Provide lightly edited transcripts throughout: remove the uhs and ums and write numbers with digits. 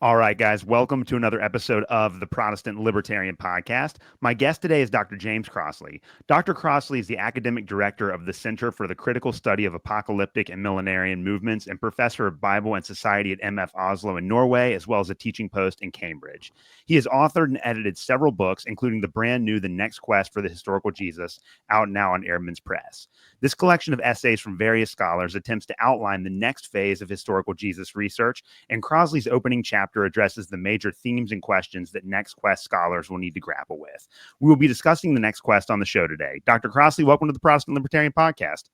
All right, guys, welcome to another episode of the Protestant Libertarian Podcast. My guest today is Dr. James Crossley. Dr. Crossley is the academic director of the Center for the Critical Study of Apocalyptic and Millenarian Movements and professor of Bible and Society at MF Oslo in Norway, as well as a teaching post in Cambridge. He has authored and edited several books, including the brand new The Next Quest for the Historical Jesus, out now on Eerdmans Press. This collection of essays from various scholars attempts to outline the next phase of historical Jesus research, and Crossley's opening chapter addresses the major themes and questions that Next Quest scholars will need to grapple with. We will be discussing the Next Quest on the show today. Dr. Crossley, welcome to the Protestant Libertarian Podcast.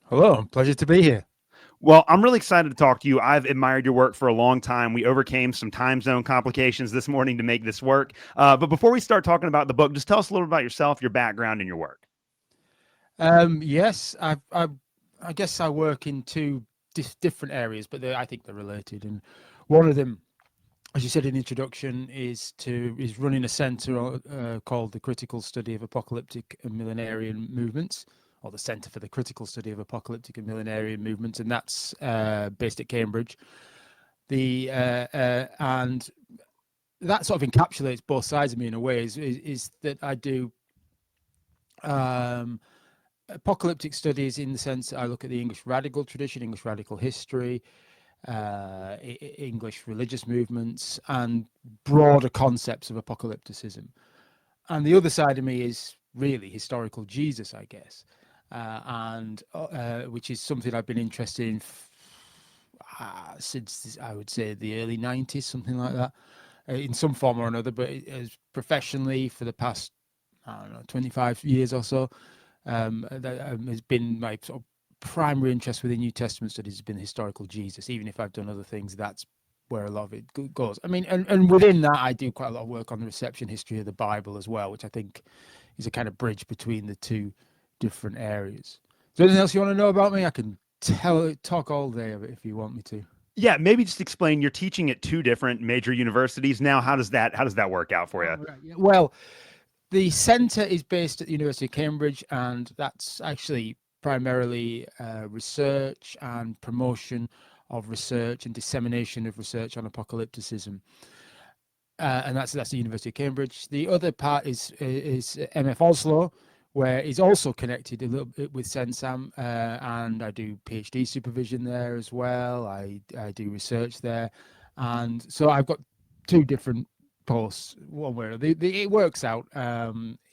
Hello, pleasure to be here. Well, I'm really excited to talk to you. I've admired your work for a long time. We overcame some time zone complications this morning to make this work. But before we start talking about the book, just tell us a little about yourself, your background, and your work. Yes, I guess I work in two different areas, but I think they're related. And one of them, as you said in the introduction, is running a centre called the Critical Study of Apocalyptic and Millenarian Movements, or the Centre for the Critical Study of Apocalyptic and Millenarian Movements, and that's based at Cambridge. And that sort of encapsulates both sides of me in a way. Is that I do apocalyptic studies in the sense that I look at the English radical tradition, English radical history, English religious movements, and broader concepts of apocalypticism. And the other side of me is really historical Jesus, I guess, and which is something I've been interested in since, I would say, the early 90s, something like that, in some form or another, but as professionally for the past, 25 years or so. That has been my sort of primary interest within New Testament studies, has been historical Jesus. Even if I've done other things, that's where a lot of it goes. I mean, and within that, I do quite a lot of work on the reception history of the Bible as well, which I think is a kind of bridge between the two different areas. Is there anything else you want to know about me? I can talk all day of it if you want me to. Yeah, maybe just explain. You're teaching at two different major universities now. How does that work out for you? Right, yeah. Well, the centre is based at the University of Cambridge, and that's actually primarily research and promotion of research and dissemination of research on apocalypticism. And that's the University of Cambridge. The other part is MF Oslo, where it's also connected a little bit with Sensam, and I do PhD supervision there as well. I do research there, and so I've got two different posts, one where it works out,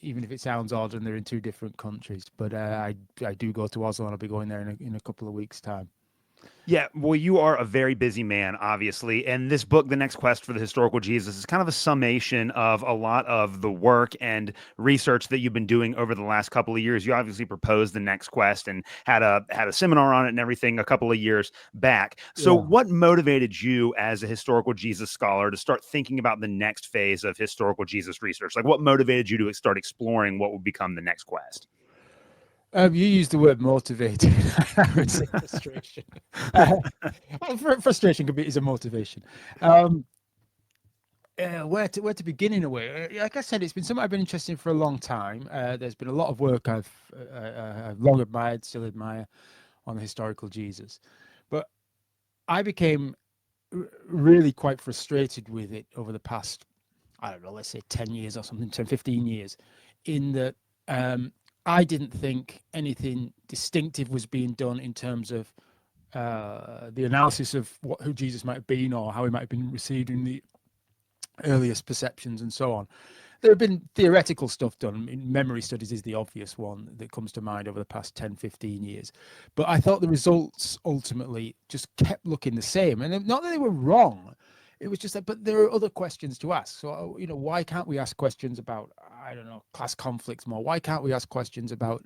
even if it sounds odd and they're in two different countries. But I do go to Oslo, and I'll be going there in a couple of weeks' time. Yeah, well, you are a very busy man, obviously. And this book, The Next Quest for the Historical Jesus, is kind of a summation of a lot of the work and research that you've been doing over the last couple of years. You obviously proposed The Next Quest and had a seminar on it and everything a couple of years back. So what motivated you as a historical Jesus scholar to start thinking about the next phase of historical Jesus research? Like, what motivated you to start exploring what would become the next quest? You used the word motivated. I would say frustration. Frustration is a motivation. Where to begin in a way? Like I said, it's been something I've been interested in for a long time. There's been a lot of work I've long admired, still admire, on the historical Jesus. But I became really quite frustrated with it over the past, I don't know, let's say 10 years or something, 10, 15 years, in that I didn't think anything distinctive was being done in terms of the analysis of who Jesus might have been or how he might have been received in the earliest perceptions and so on. There have been theoretical stuff done. Memory studies is the obvious one that comes to mind over the past 10, 15 years. But I thought the results ultimately just kept looking the same. And not that they were wrong. It was just that, but there are other questions to ask. So, why can't we ask questions about, I don't know, class conflicts more? Why can't we ask questions about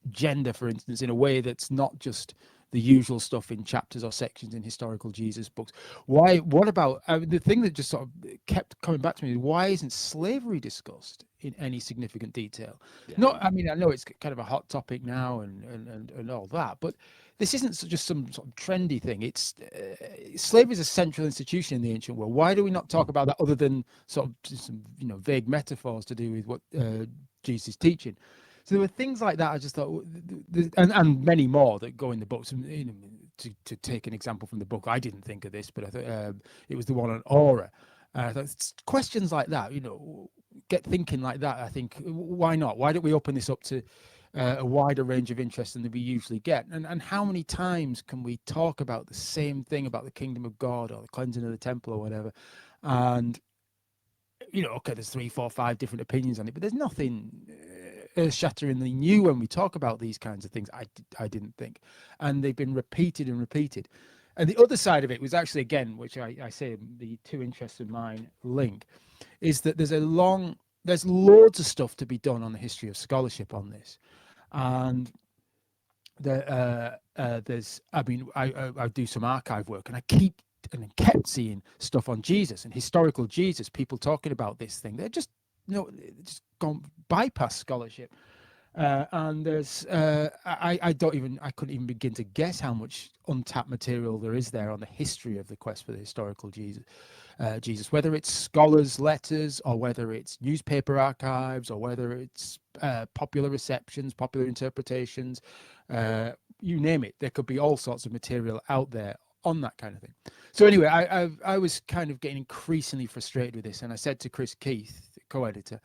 gender, for instance, in a way that's not just the usual stuff in chapters or sections in historical Jesus books? What about the thing that just sort of kept coming back to me? Why isn't slavery discussed in any significant detail? Yeah. I know it's kind of a hot topic now and all that, but this isn't just some sort of trendy thing. It's slavery is a central institution in the ancient world. Why do we not talk about that other than sort of some vague metaphors to do with what Jesus is teaching? So there were things like that. I just thought, and many more that go in the books, to take an example from the book, I didn't think of this, but I thought it was the one on aura. I thought questions like that, get thinking like that. I think, why not? Why don't we open this up to a wider range of interest than we usually get? And how many times can we talk about the same thing about the kingdom of God or the cleansing of the temple or whatever? And okay, there's 3, 4, 5 different opinions on it, but there's nothing earth-shatteringly new when we talk about these kinds of things. I didn't think, and they've been repeated and repeated. And the other side of it was actually, again, which I say the two interests of mine link, is that there's loads of stuff to be done on the history of scholarship on this, and there's, I mean, I do some archive work, and I kept seeing stuff on Jesus and historical Jesus, people talking about this thing. They're just just gone bypass scholarship. And there's I couldn't even begin to guess how much untapped material there is there on the history of the quest for the historical Jesus, whether it's scholars' letters or whether it's newspaper archives or whether it's popular receptions, popular interpretations, you name it. There could be all sorts of material out there on that kind of thing. So anyway, I was kind of getting increasingly frustrated with this, and I said to Chris Keith, co-editor,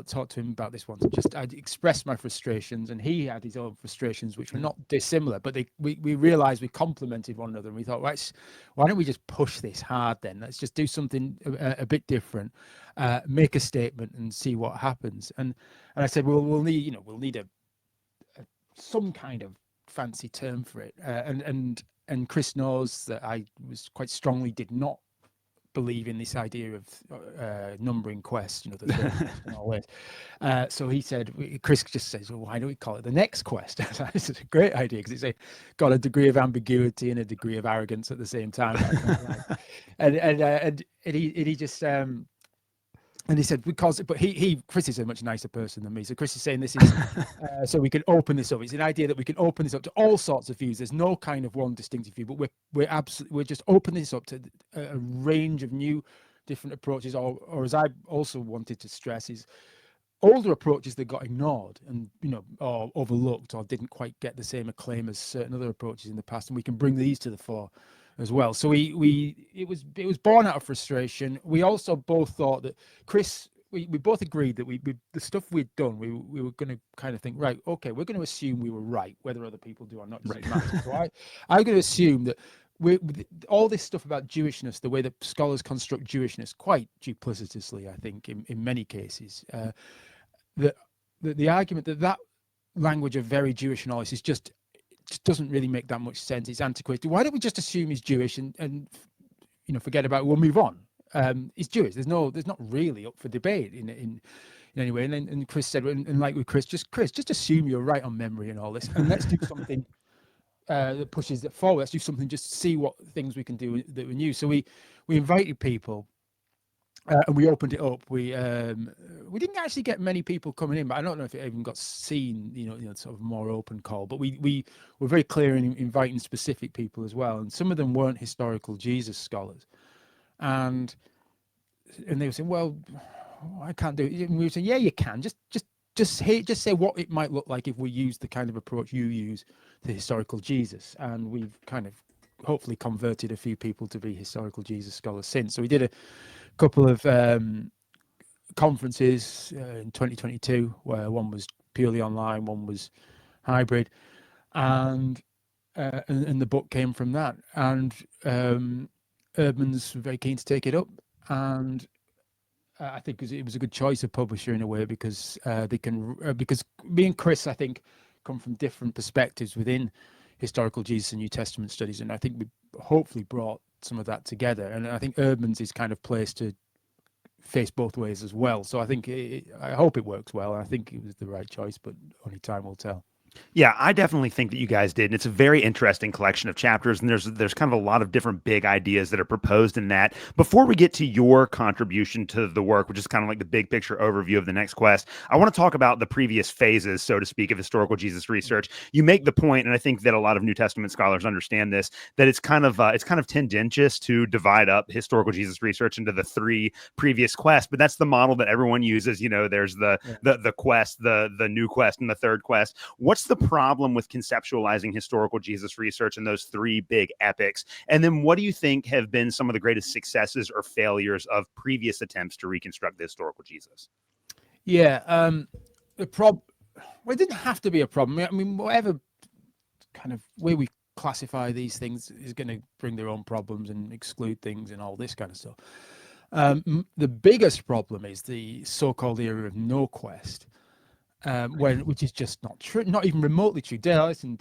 talk to him about this one. I'd expressed my frustrations, and he had his own frustrations, which were not dissimilar, but we realized we complemented one another, and we thought, right, why don't we just push this hard then? Let's just do something a bit different, make a statement and see what happens. And I said, well, we'll need some kind of fancy term for it. And Chris knows that I was quite strongly did not believe in this idea of numbering quests, always. So he said, Chris just says, well, why don't we call it the next quest? This is a great idea, because it's got a degree of ambiguity and a degree of arrogance at the same time. And he just and he said, because, but Chris is a much nicer person than me. So Chris is saying this is, so we can open this up. It's an idea that we can open this up to all sorts of views. There's no kind of one distinctive view, but we're just opening this up to a range of new, different approaches, or as I also wanted to stress, is older approaches that got ignored and, or overlooked, or didn't quite get the same acclaim as certain other approaches in the past. And we can bring these to the fore as well. So it was born out of frustration. We also both thought that Chris, we both agreed that the stuff we'd done, we were going to kind of think, right, okay, we're going to assume we were right, whether other people do or not. Right. So I'm going to assume that all this stuff about Jewishness, the way that scholars construct Jewishness, quite duplicitously, I think, in many cases, the argument that language of very Jewish knowledge is just doesn't really make that much sense. It's antiquated. Why don't we just assume he's Jewish and forget about it? We'll move on. He's Jewish. There's not really up for debate in any way. And Chris said, and like with Chris, just assume you're right on memory and all this, and let's do something that pushes it forward. Let's do something, just see what things we can do that were new. So we invited people. And we opened it up. We didn't actually get many people coming in, but I don't know if it even got seen, sort of more open call. But we were very clear in inviting specific people as well, and some of them weren't historical Jesus scholars, and they were saying, "Well, I can't do it." And we were saying, "Yeah, you can. Just say what it might look like if we use the kind of approach you use to historical Jesus." And we've kind of hopefully converted a few people to be historical Jesus scholars since. So we did a couple of conferences in 2022, where one was purely online, one was hybrid, and the book came from that. And Eerdmans were very keen to take it up, and I think it was a good choice of publisher in a way, because because me and Chris, I think, come from different perspectives within historical Jesus and New Testament studies, and I think we hopefully brought some of that together. And I think Eerdmans is kind of placed to face both ways as well. So I think I hope it works well. I think it was the right choice, but only time will tell. Yeah, I definitely think that you guys did. And it's a very interesting collection of chapters. And there's kind of a lot of different big ideas that are proposed in that. Before we get to your contribution to the work, which is kind of like the big picture overview of the next quest, I want to talk about the previous phases, so to speak, of historical Jesus research. You make the point, and I think that a lot of New Testament scholars understand this, that it's kind of tendentious to divide up historical Jesus research into the 3 previous quests. But that's the model that everyone uses. There's the quest, the new quest, and the third quest. What's the problem with conceptualizing historical Jesus research in those three big epics? And then what do you think have been some of the greatest successes or failures of previous attempts to reconstruct the historical Jesus? Yeah, well, it didn't have to be a problem. I mean, whatever kind of way we classify these things is going to bring their own problems and exclude things and all this kind of stuff. The biggest problem is the so-called era of no quest, which is just not true, not even remotely true. Dale Allison,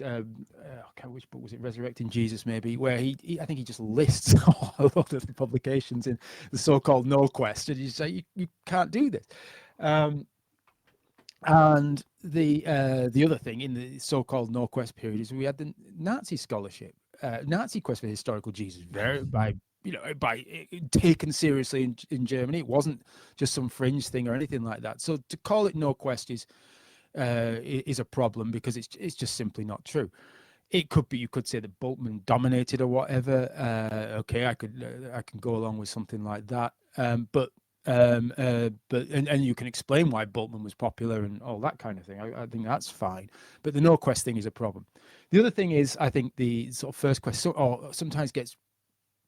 which book was it? Resurrecting Jesus, maybe, where I think he just lists a lot of the publications in the so-called no quest, and you say you can't do this. And the other thing in the so-called no quest period is we had the Nazi scholarship, Nazi quest for historical Jesus, by taken seriously in Germany. It wasn't just some fringe thing or anything like that. So to call it no quest is a problem, because it's just simply not true. It could be, you could say that Bultmann dominated or whatever. Okay, I can go along with something like that. But you can explain why Bultmann was popular and all that kind of thing. I think that's fine. But the no quest thing is a problem. The other thing is, I think the sort of first quest sometimes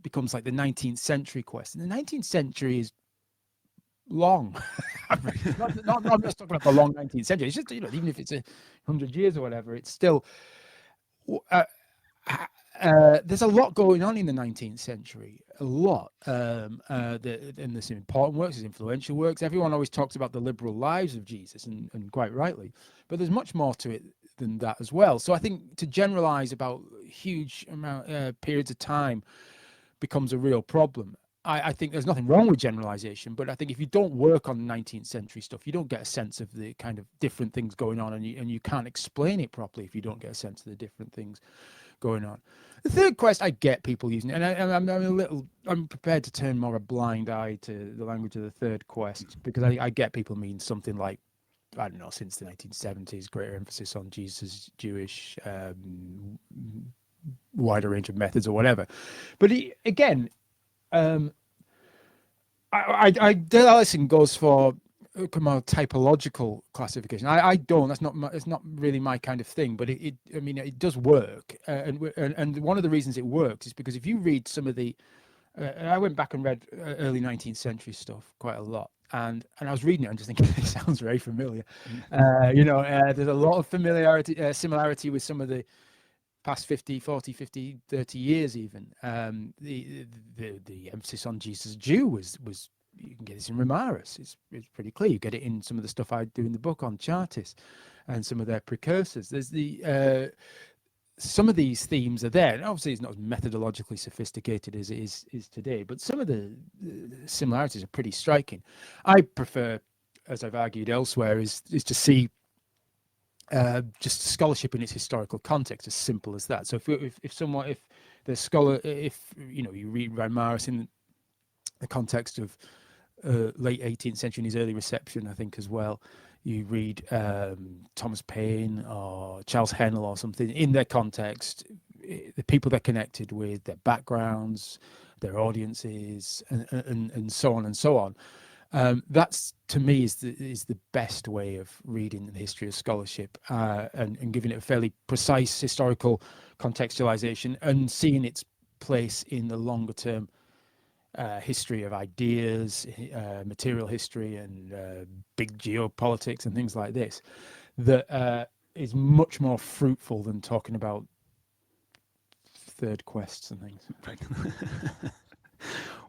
becomes like the 19th century quest. And the 19th century is long. not just talking about the long 19th century. It's just, even if it's 100 years or whatever, it's still there's a lot going on in the 19th century, a lot. And there's some important works, there's influential works. Everyone always talks about the liberal lives of Jesus, and quite rightly, but there's much more to it than that as well. So I think to generalize about huge periods of time becomes a real problem. I think there's nothing wrong with generalization, but I think if you don't work on 19th century stuff, you don't get a sense of the kind of different things going on, and you can't explain it properly if you don't get a sense of the different things going on. The third quest, I get people using it, and I'm prepared to turn more a blind eye to the language of the third quest, because I get people mean something like, I don't know, since the 1970s, greater emphasis on Jesus, Jewish, wider range of methods or whatever. But again, Dale Allison goes for more typological classification. I don't. It's not really my kind of thing. But it does work. And one of the reasons it works is because if you read some of the, I went back and read early 19th century stuff quite a lot. And I was reading it and just thinking, it sounds very familiar. There's a lot of similarity with some of the past 50, 30 years even. The emphasis on Jesus Jew was you can get this in Romaris. It's pretty clear. You get it in some of the stuff I do in the book on Chartists and some of their precursors. There's some of these themes are there, and obviously it's not as methodologically sophisticated as it is today, but some of the similarities are pretty striking. I prefer, as I've argued elsewhere, is to see just scholarship in its historical context, as simple as that. So if the scholar, you read Reimarus in the context of late 18th century and his early reception, I think, as well. You read Thomas Paine or Charles Hennell or something in their context, the people they're connected with, their backgrounds, their audiences, and so on and so on. That's, to me, is the best way of reading the history of scholarship, and giving it a fairly precise historical contextualization and seeing its place in the longer term history of ideas, material history, and big geopolitics and things like this, that is much more fruitful than talking about third quests and things.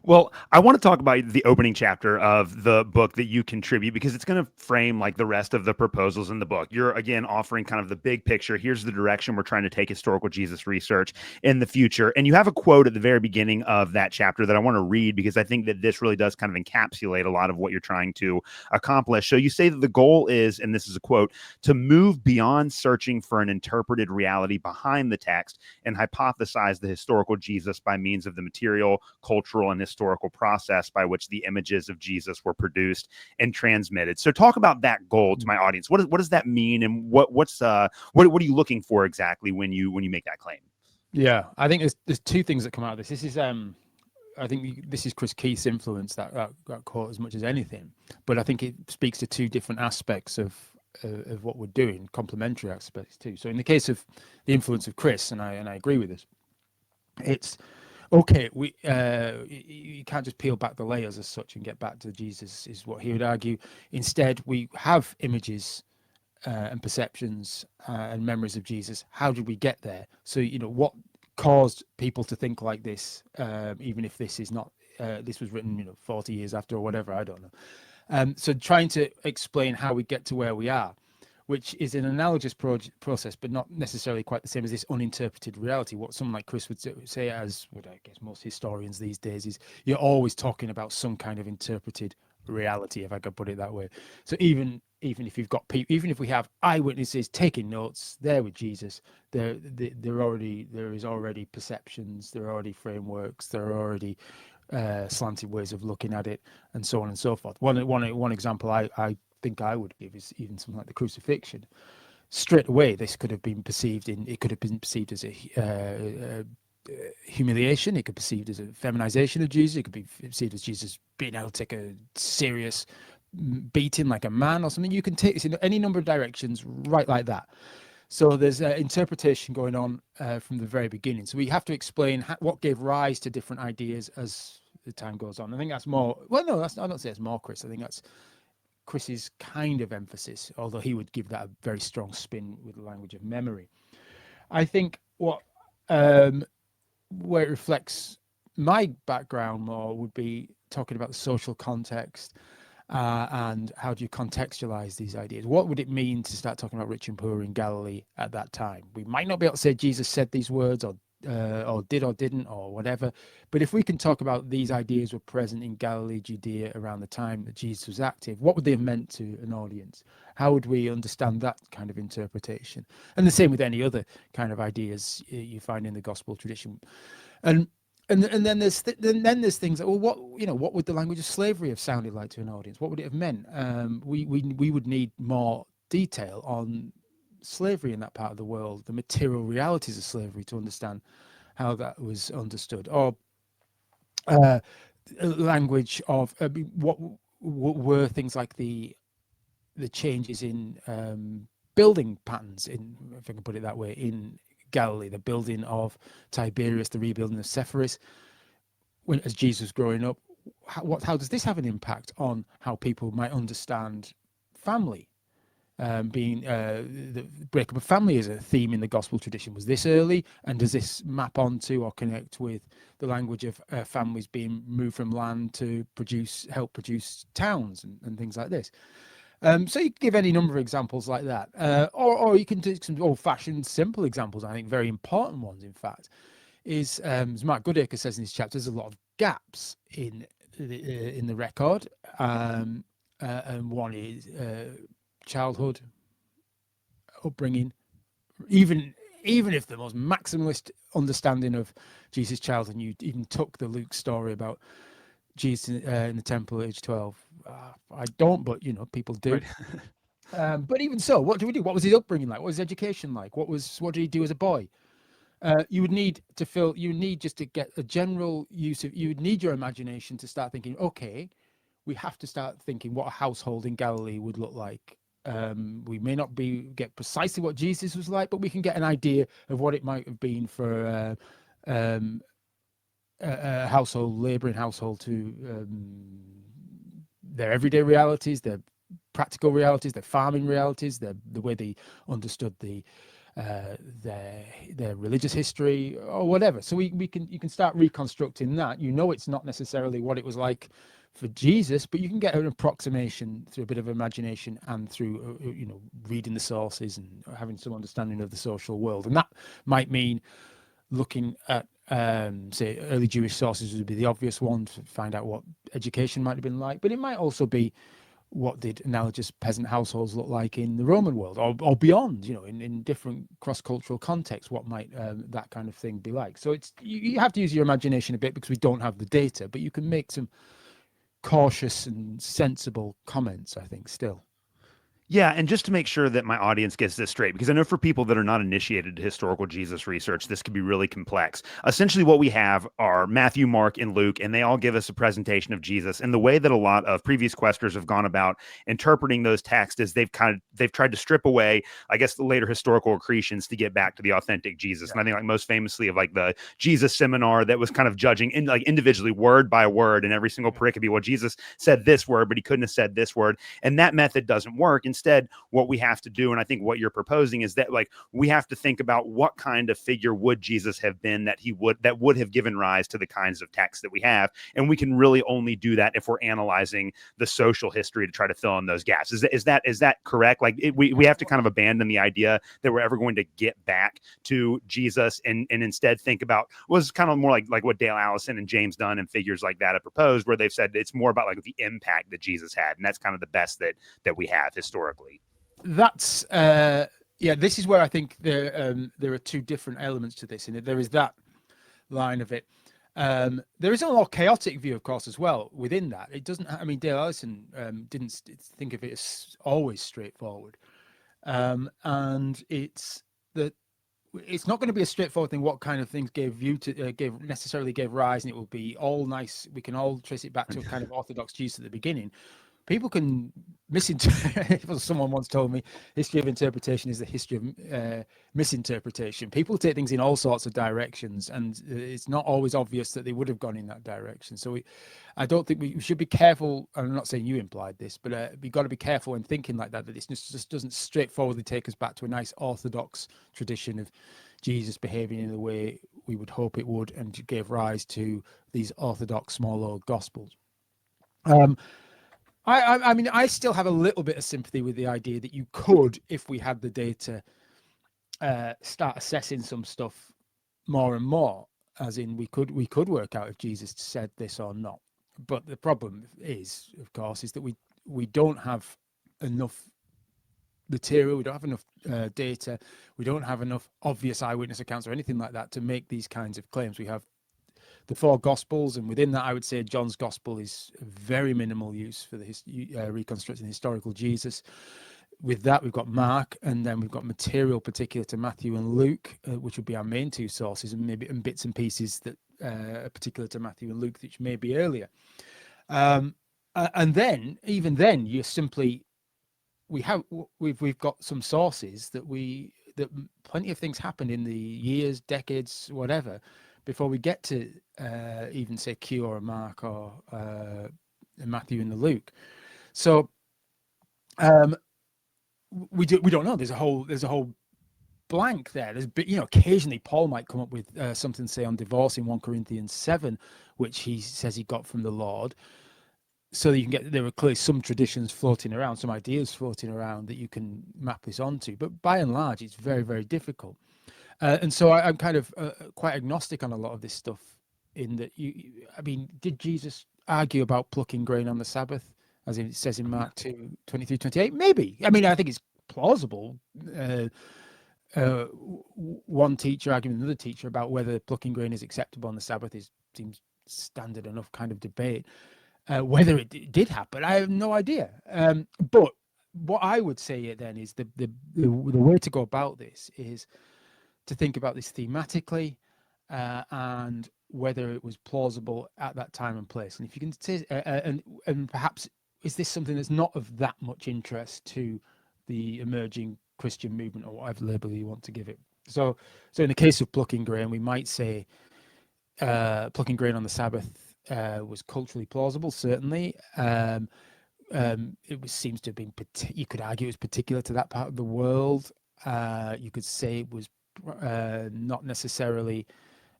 Well, I want to talk about the opening chapter of the book that you contribute, because it's going to frame like the rest of the proposals in the book. You're, again, offering kind of the big picture. Here's the direction we're trying to take historical Jesus research in the future. And you have a quote at the very beginning of that chapter that I want to read, because I think that this really does kind of encapsulate a lot of what you're trying to accomplish. So you say that the goal is, and this is a quote, to move beyond searching for an interpreted reality behind the text and hypothesize the historical Jesus by means of the material, cultural, and historical process by which the images of Jesus were produced and transmitted. So talk about that goal to my audience. What does that mean, and what are you looking for exactly when you make that claim? Yeah, I think there's two things that come out of this. This is I think this is Chris Keith's influence, that quote, as much as anything. But I think it speaks to two different aspects of of what we're doing, complementary aspects too. So in the case of the influence of Chris, and I agree with this, it's okay. You can't just peel back the layers as such and get back to Jesus, is what he would argue. Instead, we have images and perceptions and memories of Jesus. How did we get there? So what caused people to think like this, even if this is not this was written 40 years after or whatever, I don't know. So trying to explain how we get to where we are, which is an analogous process, but not necessarily quite the same as this uninterpreted reality. What someone like Chris would say, as would I guess most historians these days, is you're always talking about some kind of interpreted reality, if I could put it that way. So even if you've got people, even if we have eyewitnesses taking notes there with Jesus, there is already perceptions, there are already frameworks, there are already slanted ways of looking at it, and so on and so forth. One example I think I would give is even something like the crucifixion. Straight away, this could have been perceived as a humiliation. It could be perceived as a feminization of Jesus. It could be perceived as Jesus being able to take a serious beating like a man or something. You can take this in any number of directions, right like that. So there's interpretation going on from the very beginning. So we have to explain what gave rise to different ideas as the time goes on. I think that's more. Well, no, I don't say it's more Chris. I think that's Chris's kind of emphasis, although he would give that a very strong spin with the language of memory. I think where it reflects my background more would be talking about the social context and how do you contextualize these ideas? What would it mean to start talking about rich and poor in Galilee at that time? We might not be able to say Jesus said these words or did or didn't or whatever, but if we can talk about these ideas were present in Galilee, Judea around the time that Jesus was active, what would they have meant to an audience? How would we understand that kind of interpretation? And the same with any other kind of ideas you find in the gospel tradition. And then there's things that, well, what would the language of slavery have sounded like to an audience? What would it have meant? We would need more detail on slavery in that part of the world, the material realities of slavery, to understand how that was understood. Or language of what were things like the changes in building patterns, in, if I can put it that way, in Galilee, the building of Tiberias, the rebuilding of Sepphoris, as Jesus was growing up. How does this have an impact on how people might understand family? Being the breakup of family is a theme in the gospel tradition. Was this early, and does this map onto or connect with the language of families being moved from land to help produce towns and things like this? So you can give any number of examples like that, or you can take some old-fashioned, simple examples. I think very important ones, in fact, is as Mark Goodacre says in his chapter, there's a lot of gaps in the record, and one is childhood, upbringing. Even if the most maximalist understanding of Jesus' childhood, and you even took the Luke story about Jesus in the temple at age 12. I don't, but people do. Right. But even so, what do we do? What was his upbringing like? What was his education like? What did he do as a boy? You would need just to get a general use of. You would need your imagination to start thinking. Okay, we have to start thinking what a household in Galilee would look like. We may not get precisely what Jesus was like, but we can get an idea of what it might have been for a household, labouring household, to their everyday realities, their practical realities, their farming realities, the way they understood their religious history or whatever. So you can start reconstructing that. It's not necessarily what it was like for Jesus, but you can get an approximation through a bit of imagination and through reading the sources and having some understanding of the social world. And that might mean looking at say early Jewish sources would be the obvious one to find out what education might have been like, but it might also be what did analogous peasant households look like in the Roman world or beyond, in different cross-cultural contexts, what might that kind of thing be like. So you have to use your imagination a bit because we don't have the data, but you can make some cautious and sensible comments, I think, still. Yeah, and just to make sure that my audience gets this straight, because I know for people that are not initiated to historical Jesus research, this could be really complex. Essentially, what we have are Matthew, Mark, and Luke, and they all give us a presentation of Jesus. And the way that a lot of previous questers have gone about interpreting those texts is they've tried to strip away, I guess, the later historical accretions to get back to the authentic Jesus. Yeah. And I think, like, most famously of like the Jesus seminar that was kind of judging in like individually word by word, and every single pericope, well, Jesus said this word, but he couldn't have said this word. And that method doesn't work. Instead, what we have to do, and I think what you're proposing, is that like we have to think about what kind of figure would Jesus have been that would have given rise to the kinds of texts that we have. And we can really only do that if we're analyzing the social history to try to fill in those gaps. Is that correct? Like we have to kind of abandon the idea that we're ever going to get back to Jesus, and instead think about was kind of more like what Dale Allison and James Dunn and figures like that have proposed, where they've said it's more about like the impact that Jesus had, and that's kind of the best that we have historically. That's this is where I think there are two different elements to this, and there is that line of it. There is a more chaotic view, of course, as well within that. It doesn't. I mean, Dale Allison didn't think of it as always straightforward, and it's that it's not going to be a straightforward thing. What kind of things gave rise, and it will be all nice. We can all trace it back to a kind of Orthodox Jesus at the beginning. People can misinterpret. Someone once told me, history of interpretation is the history of misinterpretation. People take things in all sorts of directions, and it's not always obvious that they would have gone in that direction. So I don't think we should be careful. I'm not saying you implied this, but we've got to be careful in thinking like that, that this just doesn't straightforwardly take us back to a nice Orthodox tradition of Jesus behaving in the way we would hope it would, and gave rise to these Orthodox small o gospels. I mean, I still have a little bit of sympathy with the idea that you could, if we had the data, start assessing some stuff more and more. As in, we could work out if Jesus said this or not. But the problem is, of course, is that we don't have enough material. We don't have enough data. We don't have enough obvious eyewitness accounts or anything like that to make these kinds of claims. We have the four gospels, and within that I would say John's gospel is very minimal use for the reconstructing historical Jesus. With that we've got Mark, and then we've got material particular to Matthew and Luke, which would be our main two sources, and maybe bits and pieces that are particular to Matthew and Luke, which may be earlier. And then even then you're simply we've got some sources that plenty of things happened in the years, decades, whatever, before we get to even say Q or a Mark or Matthew and the Luke. So we don't know. There's a whole blank there. Occasionally Paul might come up with something, say, on divorce in 1 Corinthians 7, which he says he got from the Lord. So that you can get, there are clearly some traditions floating around, some ideas floating around that you can map this onto. But by and large, it's very, very difficult. And so I'm kind of quite agnostic on a lot of this stuff, in that did Jesus argue about plucking grain on the Sabbath, as it says in Mark 2:23-28? Maybe. I mean, I think it's plausible. One teacher arguing with another teacher about whether plucking grain is acceptable on the Sabbath seems standard enough kind of debate. Whether it did happen, I have no idea. But what I would say then is the way to go about this is to think about this thematically, and whether it was plausible at that time and place. And if you can say, and perhaps, is this something that's not of that much interest to the emerging Christian movement, or whatever label you want to give it? So in the case of plucking grain, we might say plucking grain on the Sabbath was culturally plausible, certainly. Seems to have been, you could argue it was particular to that part of the world. You could say it was not necessarily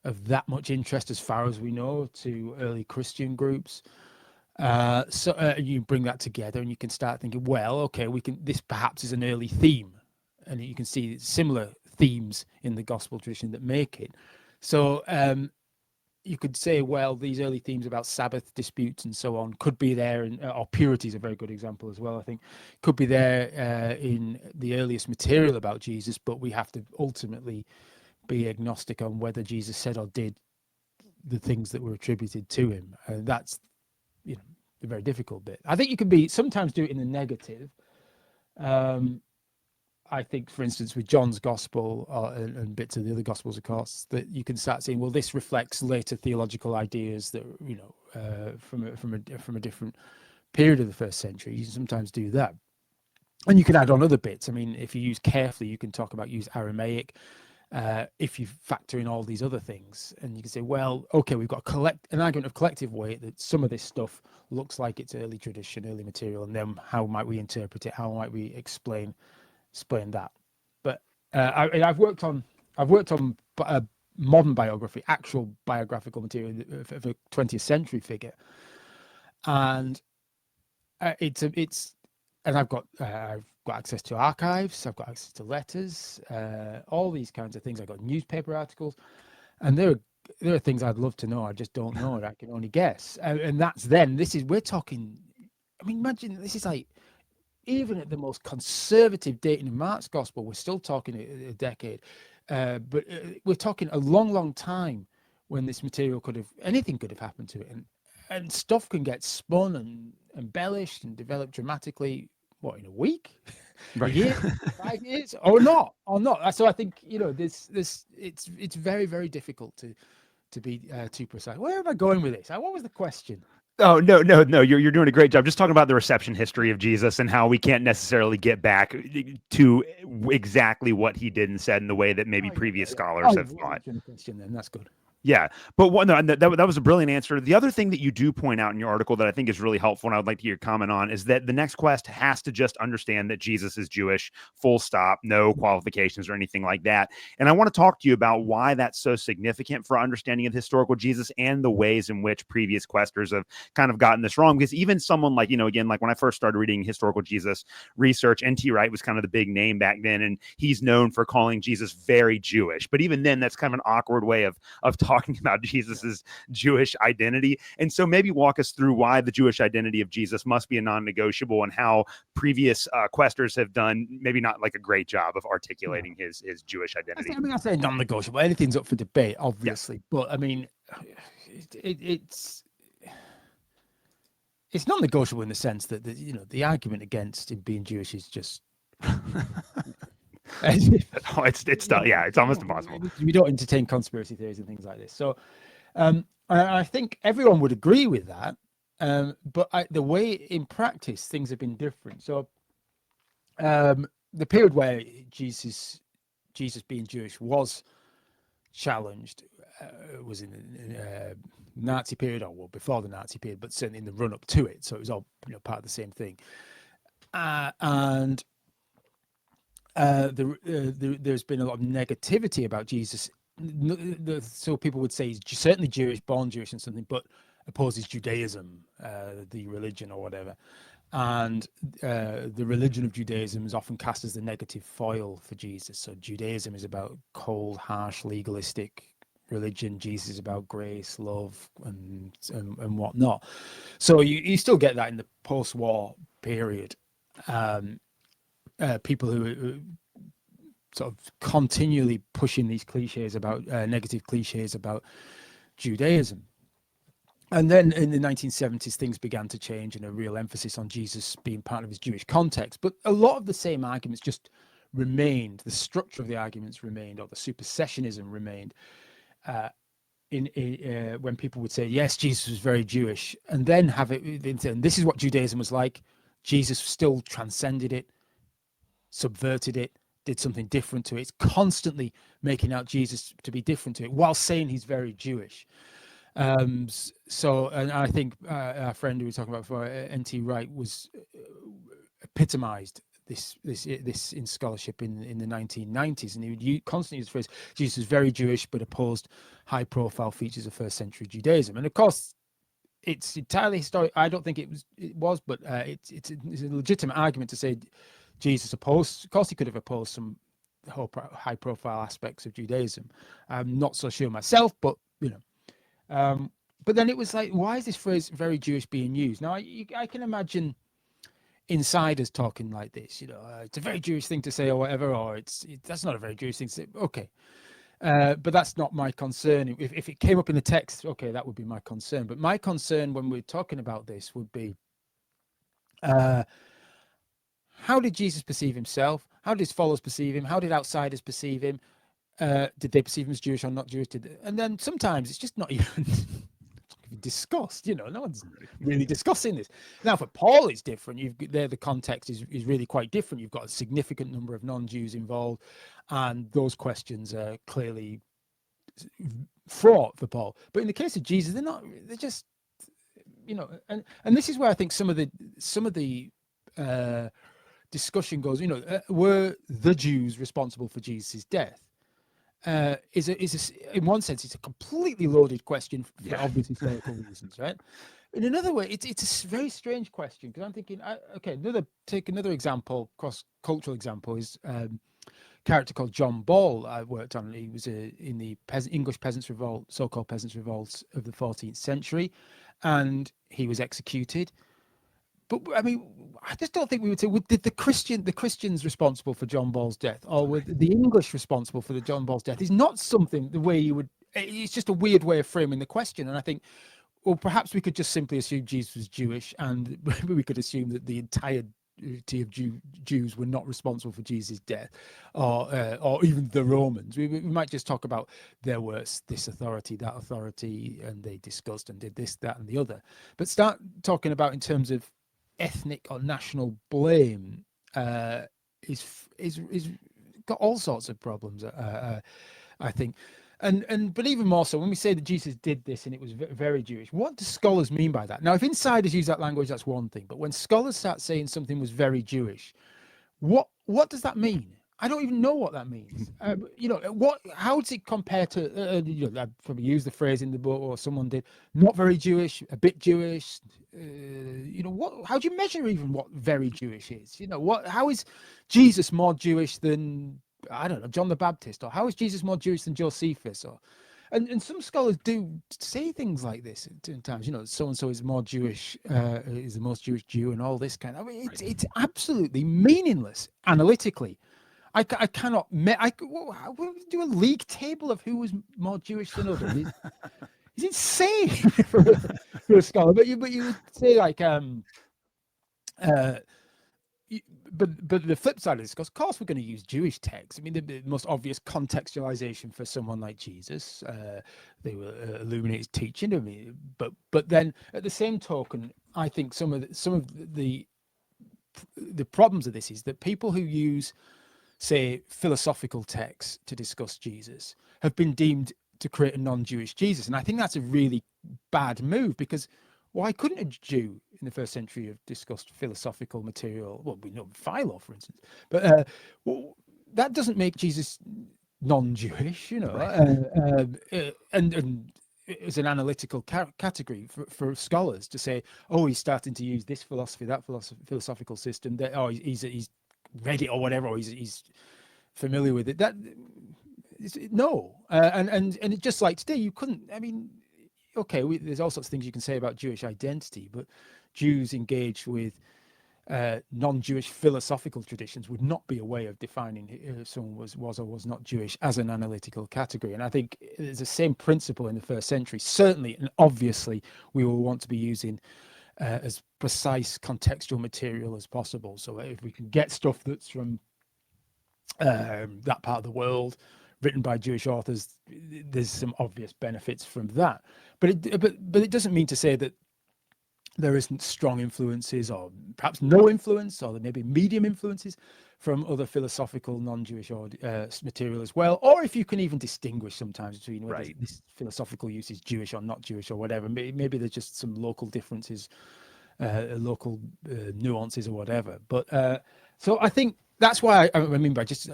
of that much interest, as far as we know, to early Christian groups. So you bring that together and you can start thinking, well, okay, this perhaps is an early theme, and you can see similar themes in the gospel tradition that make it. So you could say, well, these early themes about Sabbath disputes and so on could be there, or purity is a very good example as well, I think, could be there in the earliest material about Jesus, but we have to ultimately be agnostic on whether Jesus said or did the things that were attributed to him. And that's, the very difficult bit. I think you can sometimes do it in the negative, I think, for instance, with John's gospel and bits of the other gospels, of course, that you can start seeing, well, this reflects later theological ideas that, from a different period of the first century. You can sometimes do that. And you can add on other bits. I mean, if you use carefully, you can talk about use Aramaic. If you factor in all these other things, and you can say, well, okay, we've got an argument of collective weight that some of this stuff looks like it's early tradition, early material, and then how might we interpret it? How might we explain that? But I've worked on modern biography, actual biographical material of a 20th century figure, and and I've got access to archives, I've got access to letters, all these kinds of things. I've got newspaper articles, and there are things I'd love to know. I just don't know it. I can only guess. And that's then. We're talking. I mean, imagine this is like, even at the most conservative dating in Mark's gospel, we're still talking a decade. But we're talking a long, long time when this material anything could have happened to it, and stuff can get spun and embellished and developed dramatically. What, in a week, Right. a year, 5 years, or not? So I think it's very, very difficult to be too precise. Where am I going with this? What was the question? Oh, no. You're doing a great job. Just talking about the reception history of Jesus and how we can't necessarily get back to exactly what he did and said in the way that maybe previous scholars have thought. The question then. That's good. Yeah, but that was a brilliant answer. The other thing that you do point out in your article that I think is really helpful, and I would like to hear your comment on, is that the next quest has to just understand that Jesus is Jewish, full stop, no qualifications or anything like that. And I want to talk to you about why that's so significant for understanding of historical Jesus and the ways in which previous questers have kind of gotten this wrong. Because even someone like, again, like when I first started reading historical Jesus research, N.T. Wright was kind of the big name back then, and he's known for calling Jesus very Jewish. But even then, that's kind of an awkward way of talking about Jesus's Jewish identity. And so maybe walk us through why the Jewish identity of Jesus must be a non-negotiable, and how previous questers have done maybe not like a great job of articulating his Jewish identity. I say non-negotiable. Anything's up for debate, obviously. Yeah. But I mean, it's non-negotiable in the sense that the argument against him being Jewish is just it's almost impossible. We don't entertain conspiracy theories and things like this. So I think everyone would agree with that. But the way in practice things have been different. So the period where Jesus being Jewish was challenged was in the Nazi period, or before the Nazi period, but certainly in the run up to it. So it was all part of the same thing. And there's been a lot of negativity about Jesus. So people would say he's certainly Jewish, born Jewish and something, but opposes Judaism, the religion or whatever. And the religion of Judaism is often cast as the negative foil for Jesus. So Judaism is about cold, harsh, legalistic religion. Jesus is about grace, love, and whatnot. So you still get that in the post-war period. People who are sort of continually pushing these cliches about negative cliches about Judaism. And then in the 1970s, things began to change, and a real emphasis on Jesus being part of his Jewish context. But a lot of the same arguments just remained. The structure of the arguments remained, or the supersessionism remained. When people would say, yes, Jesus was very Jewish, and then have it, and this is what Judaism was like. Jesus still transcended it, subverted it, did something different to it. It's constantly making out Jesus to be different to it while saying he's very Jewish. So, and I think our friend who we were talking about before, N.T. Wright, was epitomized this in scholarship in the 1990s, and he would constantly use the phrase, Jesus was very Jewish but opposed high profile features of first century Judaism. And of course it's entirely historic. I don't think it was, but it's a legitimate argument to say Jesus opposed. Of course he could have opposed some high profile aspects of Judaism. I'm not so sure myself, but but then it was like, why is this phrase very Jewish being used? Now I can imagine insiders talking like this, it's a very Jewish thing to say or whatever, or that's not a very Jewish thing to say. Okay. But that's not my concern. If it came up in the text, okay, that would be my concern. But my concern when we're talking about this would be how did Jesus perceive himself? How did his followers perceive him? How did outsiders perceive him? Did they perceive him as Jewish or not Jewish? And then sometimes it's just not even discussed. No one's really discussing this. Now, for Paul, it's different. The context is really quite different. You've got a significant number of non-Jews involved, and those questions are clearly fraught for Paul. But in the case of Jesus, they're not. They're just, and this is where I think some of the discussion goes. Were the Jews responsible for Jesus' death? Is in one sense it's a completely loaded question for obvious historical reasons, right? In another way, it's a very strange question, because I'm thinking, take another example, cross-cultural example, is a character called John Ball I worked on. He was in the English Peasants' Revolt, so-called Peasants' Revolts of the 14th century, and he was executed. But I mean, I just don't think we would say, did the Christians responsible for John Ball's death, or were the English responsible for the John Ball's death? Is not something the way you would. It's just a weird way of framing the question, and I think, well, perhaps we could just simply assume Jesus was Jewish, and we could assume that the entirety of Jews were not responsible for Jesus' death, or even the Romans. We might just talk about there was this authority, that authority, and they discussed and did this, that, and the other. But start talking about in terms of ethnic or national blame is got all sorts of problems, I think. But even more so when we say that Jesus did this and it was very Jewish, what do scholars mean by that? Now, if insiders use that language, that's one thing, but when scholars start saying something was very Jewish, what does that mean? I don't even know what that means. How does it compare to? I probably used the phrase in the book, or someone did. Not very Jewish, a bit Jewish. How do you measure even what very Jewish is? How is Jesus more Jewish than, I don't know, John the Baptist, or how is Jesus more Jewish than Josephus, or? And some scholars do say things like this at times. So and so is more Jewish, is the most Jewish Jew, and all this kind of. I mean, it's absolutely meaningless analytically. I cannot. We'll do a league table of who was more Jewish than others. It's insane for a scholar. But you would say, like, but the flip side of this, of course, we're going to use Jewish texts. I mean, the most obvious contextualization for someone like Jesus, they will illuminate his teaching. I mean, but then at the same token, I think some of the problems of this is that people who use, say, philosophical texts to discuss Jesus have been deemed to create a non-Jewish Jesus, and I think that's a really bad move, because why couldn't a Jew in the first century have discussed philosophical material? Well, we know Philo, for instance, but that doesn't make Jesus non-Jewish, right. And it's an analytical category for scholars to say, oh, he's starting to use this philosophy, that philosophical system, that, oh, he's read it or whatever, or he's familiar with it. That no, and it, just like today, you couldn't. I mean, okay, there's all sorts of things you can say about Jewish identity, but Jews engaged with non-Jewish philosophical traditions would not be a way of defining if someone was or was not Jewish as an analytical category. And I think there's the same principle in the first century. Certainly, and obviously, we will want to be using as precise contextual material as possible. So if we can get stuff that's from that part of the world, written by Jewish authors, there's some obvious benefits from that. But it doesn't mean to say that there isn't strong influences, or perhaps no influence, or maybe medium influences from other philosophical non-Jewish material as well. Or if you can even distinguish sometimes between whether this philosophical use is Jewish or not Jewish or whatever. Maybe there's just some local differences, local nuances or whatever. But so I think that's why I mean by just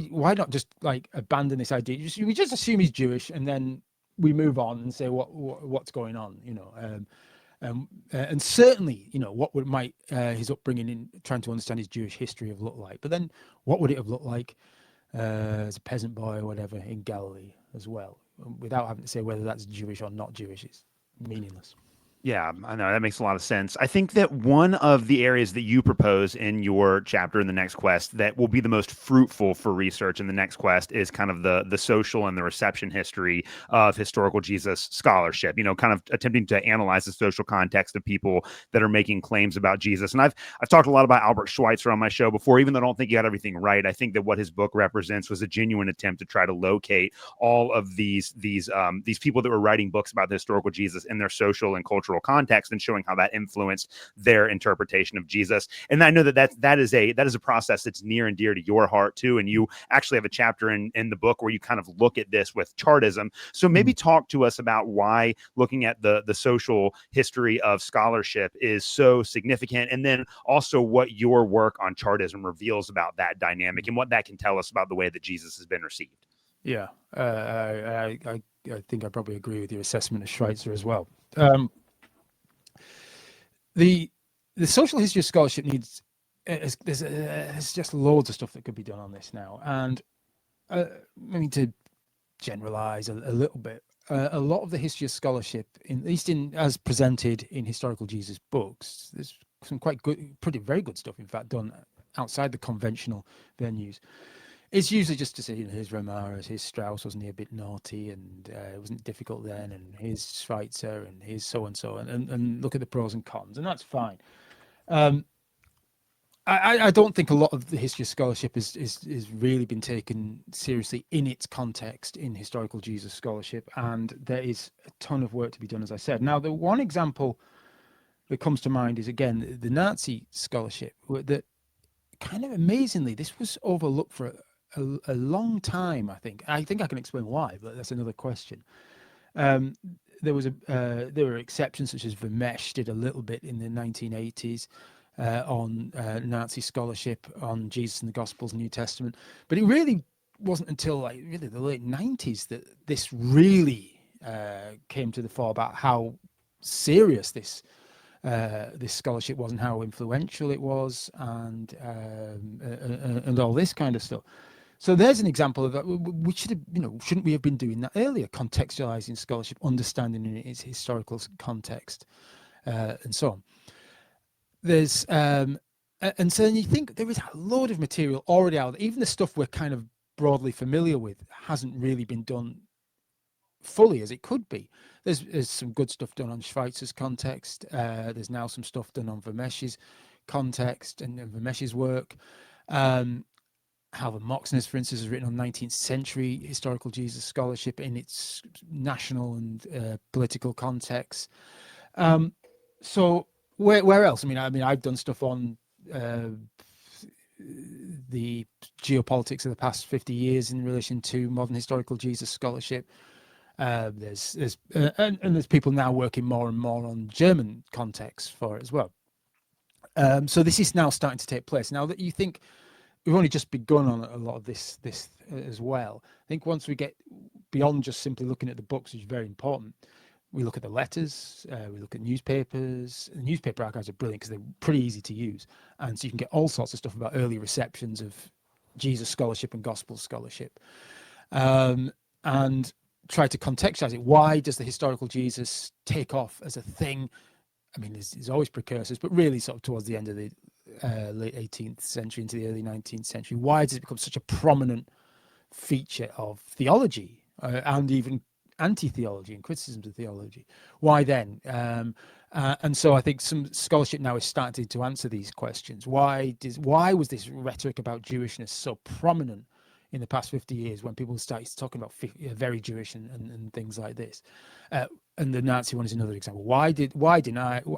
why not just like abandon this idea? We just assume he's Jewish, and then we move on and say what's going on, and certainly, what might his upbringing in trying to understand his Jewish history have looked like? But then, what would it have looked like as a peasant boy or whatever in Galilee as well? Without having to say whether that's Jewish or not Jewish, it's meaningless. Yeah, I know that makes a lot of sense. I think that one of the areas that you propose in your chapter in the next quest that will be the most fruitful for research in the next quest is kind of the social and the reception history of historical Jesus scholarship. Kind of attempting to analyze the social context of people that are making claims about Jesus. And I've talked a lot about Albert Schweitzer on my show before, even though I don't think he got everything right. I think that what his book represents was a genuine attempt to try to locate all of these people that were writing books about the historical Jesus in their social and cultural context and showing how that influenced their interpretation of Jesus. And I know that is a process that's near and dear to your heart too. And you actually have a chapter in the book where you kind of look at this with chartism. So maybe talk to us about why looking at the social history of scholarship is so significant, and then also what your work on chartism reveals about that dynamic and what that can tell us about the way that Jesus has been received. Yeah, I think I probably agree with your assessment of Schweitzer as well. Um, the the social history of scholarship needs there's just loads of stuff that could be done on this now, and I mean, to generalize a little bit, a lot of the history of scholarship, at least in as presented in historical Jesus books, there's some quite good, very good stuff, in fact, done outside the conventional venues. It's usually just to say, here's Romaras, here's Strauss, wasn't he a bit naughty, and it wasn't difficult then, and here's Schweitzer, and here's so and so, and look at the pros and cons, and that's fine. Um, I don't think a lot of the history of scholarship is really been taken seriously in its context in historical Jesus scholarship, and there is a ton of work to be done, as I said. Now, the one example that comes to mind is, again, the Nazi scholarship, that kind of amazingly, this was overlooked for a long time. I think I can explain why, but that's another question. Um, there were exceptions, such as Vermesch did a little bit in the 1980s on Nazi scholarship on Jesus and the Gospels, New Testament, but it really wasn't until like really the late 90s that this really came to the fore about how serious this scholarship was and how influential it was, and all this kind of stuff. So there's an example of that. We should have, shouldn't we have been doing that earlier? Contextualizing scholarship, understanding in its historical context, and so on. There's and so then you think there is a load of material already out there. Even the stuff we're kind of broadly familiar with hasn't really been done fully as it could be. There's some good stuff done on Schweitzer's context. There's now some stuff done on Vermesch's context and Vermesch's work. Halvard Moxnes, for instance, has written on 19th century historical Jesus scholarship in its national and political context. So where else? I mean, I've done stuff on the geopolitics of the past 50 years in relation to modern historical Jesus scholarship. There's people now working more and more on German context for it as well. So this is now starting to take place. Now that you think we've only just begun on a lot of this as well. I think once we get beyond just simply looking at the books, which is very important, we look at the letters, we look at newspapers. The newspaper archives are brilliant because they're pretty easy to use, and so you can get all sorts of stuff about early receptions of Jesus scholarship and gospel scholarship, and try to contextualize it. Why does the historical Jesus take off as a thing? I mean, there's always precursors, but really sort of towards the end of the late 18th century into the early 19th century. Why does it become such a prominent feature of theology and even anti-theology and criticisms of theology? Why then? And so I think some scholarship now is starting to answer these questions. Why was this rhetoric about Jewishness so prominent in the past 50 years when people started talking about very Jewish and things like this? And the Nazi one is another example.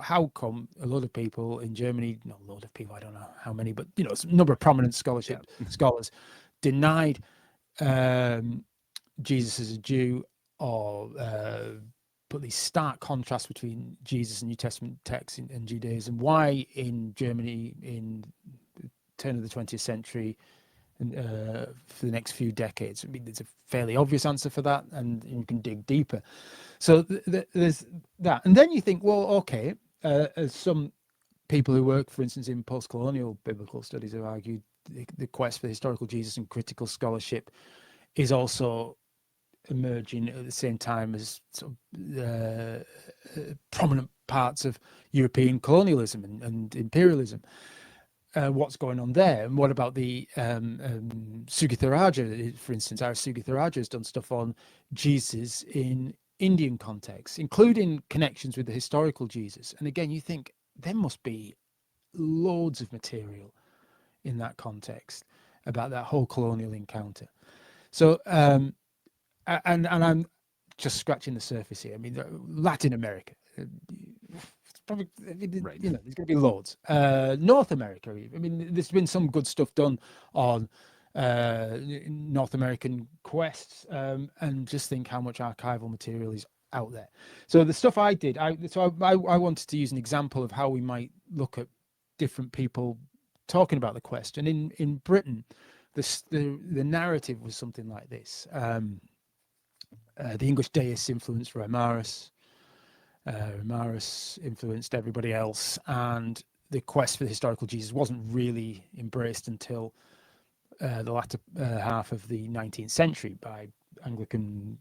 How come a lot of people in Germany, not a lot of people, I don't know how many, but a number of prominent scholars denied Jesus as a Jew, or put these stark contrasts between Jesus and New Testament texts and Judaism? Why in Germany in the turn of the 20th century and for the next few decades? I mean, there's a fairly obvious answer for that, and you can dig deeper. So there's that. And then you think, well, okay, as some people who work, for instance, in post-colonial biblical studies have argued, the quest for historical Jesus and critical scholarship is also emerging at the same time as sort of prominent parts of European colonialism and imperialism. What's going on there, and what about the Sugitharaja, for instance? Our Sugitharaja has done stuff on Jesus in Indian context, including connections with the historical Jesus. And again, you think there must be loads of material in that context about that whole colonial encounter. So, and I'm just scratching the surface here. I mean, Latin America, it's probably, Right. you know, there's going to be loads. North America, I mean, there's been some good stuff done on North American quests, and just think how much archival material is out there. So the stuff I did, I wanted to use an example of how we might look at different people talking about the quest. And in Britain, the narrative was something like this. The English deists influenced Reimarus. Reimarus influenced everybody else, and the quest for the historical Jesus wasn't really embraced until the latter half of the 19th century by Anglican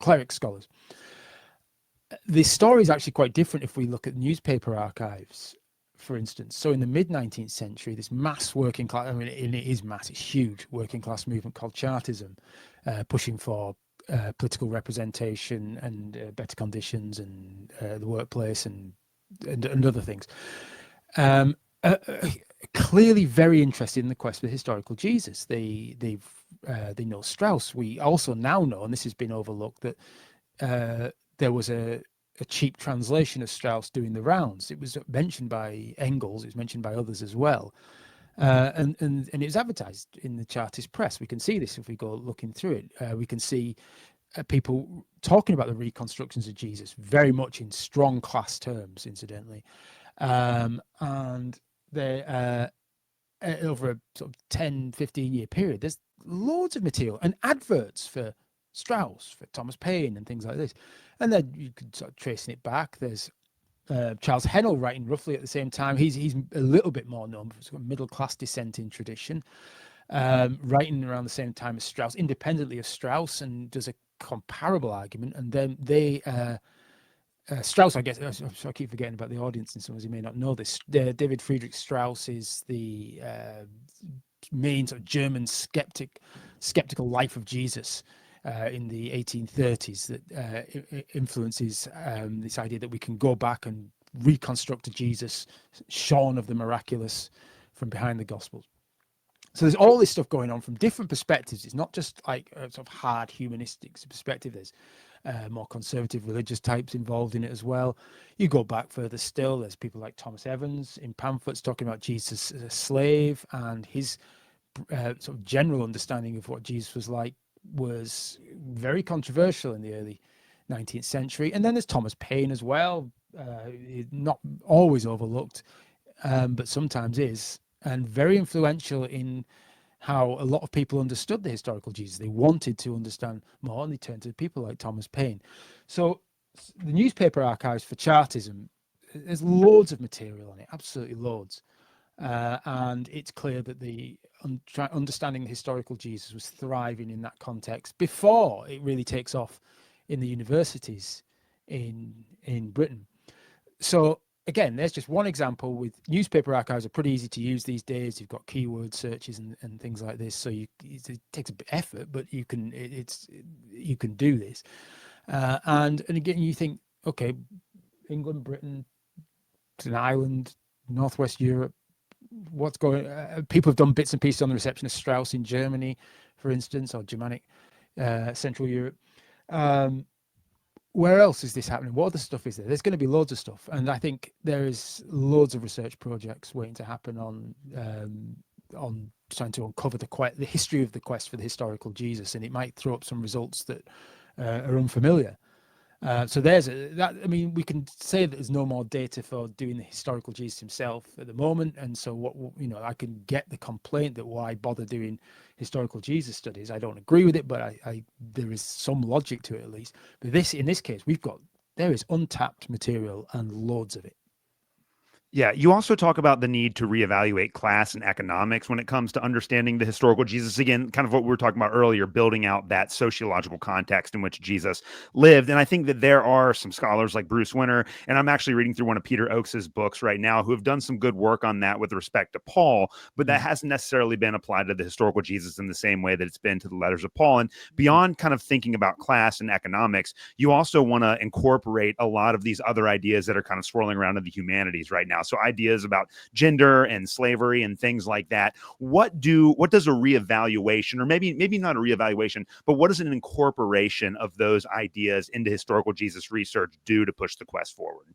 cleric scholars. The story is actually quite different if we look at newspaper archives, for instance. So in the mid-19th century, this mass working class, I mean, it is mass, it's huge, working class movement called Chartism, pushing for political representation and better conditions and the workplace and other things. Clearly very interested in the quest for the historical Jesus. They know Strauss. We also now know, and this has been overlooked, that there was a cheap translation of Strauss doing the rounds. It was mentioned by Engels. It was mentioned by others as well. And it was advertised in the Chartist press. We can see this if we go looking through it. We can see people talking about the reconstructions of Jesus very much in strong class terms, incidentally. And they over a sort of 10, 15-year period, there's loads of material and adverts for Strauss, for Thomas Paine and things like this. And then you could start tracing it back. There's Charles Hennell writing roughly at the same time. He's a little bit more known for sort of middle-class dissenting tradition, writing around the same time as Strauss, independently of Strauss, and does a comparable argument. And then Strauss, I guess, I keep forgetting about the audience, and some of you may not know this. David Friedrich Strauss is the main sort of German skeptical life of Jesus in the 1830s that influences this idea that we can go back and reconstruct a Jesus shorn of the miraculous from behind the Gospels. So there's all this stuff going on from different perspectives. It's not just like a sort of hard humanistic perspective. There's more conservative religious types involved in it as well. You go back further still, there's people like Thomas Evans in pamphlets talking about Jesus as a slave, and his sort of general understanding of what Jesus was like was very controversial in the early 19th century. And then there's Thomas Paine as well, not always overlooked, but sometimes is, and very influential in how a lot of people understood the historical Jesus. They wanted to understand more, and they turned to people like Thomas Paine. So the newspaper archives for Chartism, there's loads of material on it, absolutely loads. And it's clear that the understanding the historical Jesus was thriving in that context before it really takes off in the universities in Britain. So again, there's just one example. With newspaper archives are pretty easy to use these days. You've got keyword searches and things like this. So it takes a bit of effort, but you can do this. And again, you think, okay, England, Britain, an island, Northwest Europe, what's going? People have done bits and pieces on the reception of Strauss in Germany, for instance, or Germanic, Central Europe. Where else is this happening? What other stuff is there? There's going to be loads of stuff, and I think there is loads of research projects waiting to happen on trying to uncover the history of the quest for the historical Jesus, and it might throw up some results that are unfamiliar. So there's that. I mean, we can say that there's no more data for doing the historical Jesus himself at the moment, and so I can get the complaint that why bother doing historical Jesus studies. I don't agree with it, but there is some logic to it at least. But in this case, there is untapped material and loads of it. Yeah, you also talk about the need to reevaluate class and economics when it comes to understanding the historical Jesus. Again, kind of what we were talking about earlier, building out that sociological context in which Jesus lived. And I think that there are some scholars like Bruce Winter, and I'm actually reading through one of Peter Oakes's books right now, who have done some good work on that with respect to Paul, but that Mm, hasn't necessarily been applied to the historical Jesus in the same way that it's been to the letters of Paul. And mm, beyond kind of thinking about class and economics, you also want to incorporate a lot of these other ideas that are kind of swirling around in the humanities right now. So ideas about gender and slavery and things like that. What does a reevaluation, or maybe not a reevaluation, but what does an incorporation of those ideas into historical Jesus research do to push the quest forward?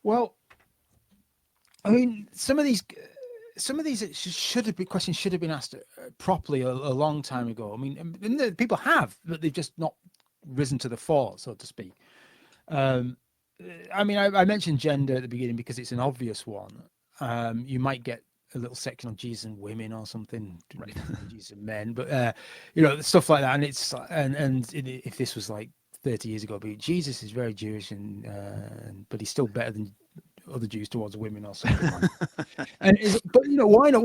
Well, I mean, some of these should have been questions should have been asked properly a long time ago. I mean, and people have, but they've just not risen to the fore, so to speak. Um, I mean, I mentioned gender at the beginning because it's an obvious one. You might get a little section on Jesus and women or something, Right. Jesus and men, but you know, stuff like that. And it's if this was like 30 years ago, it'd be Jesus is very Jewish but he's still better than other Jews towards women or something like that. But you know, why not?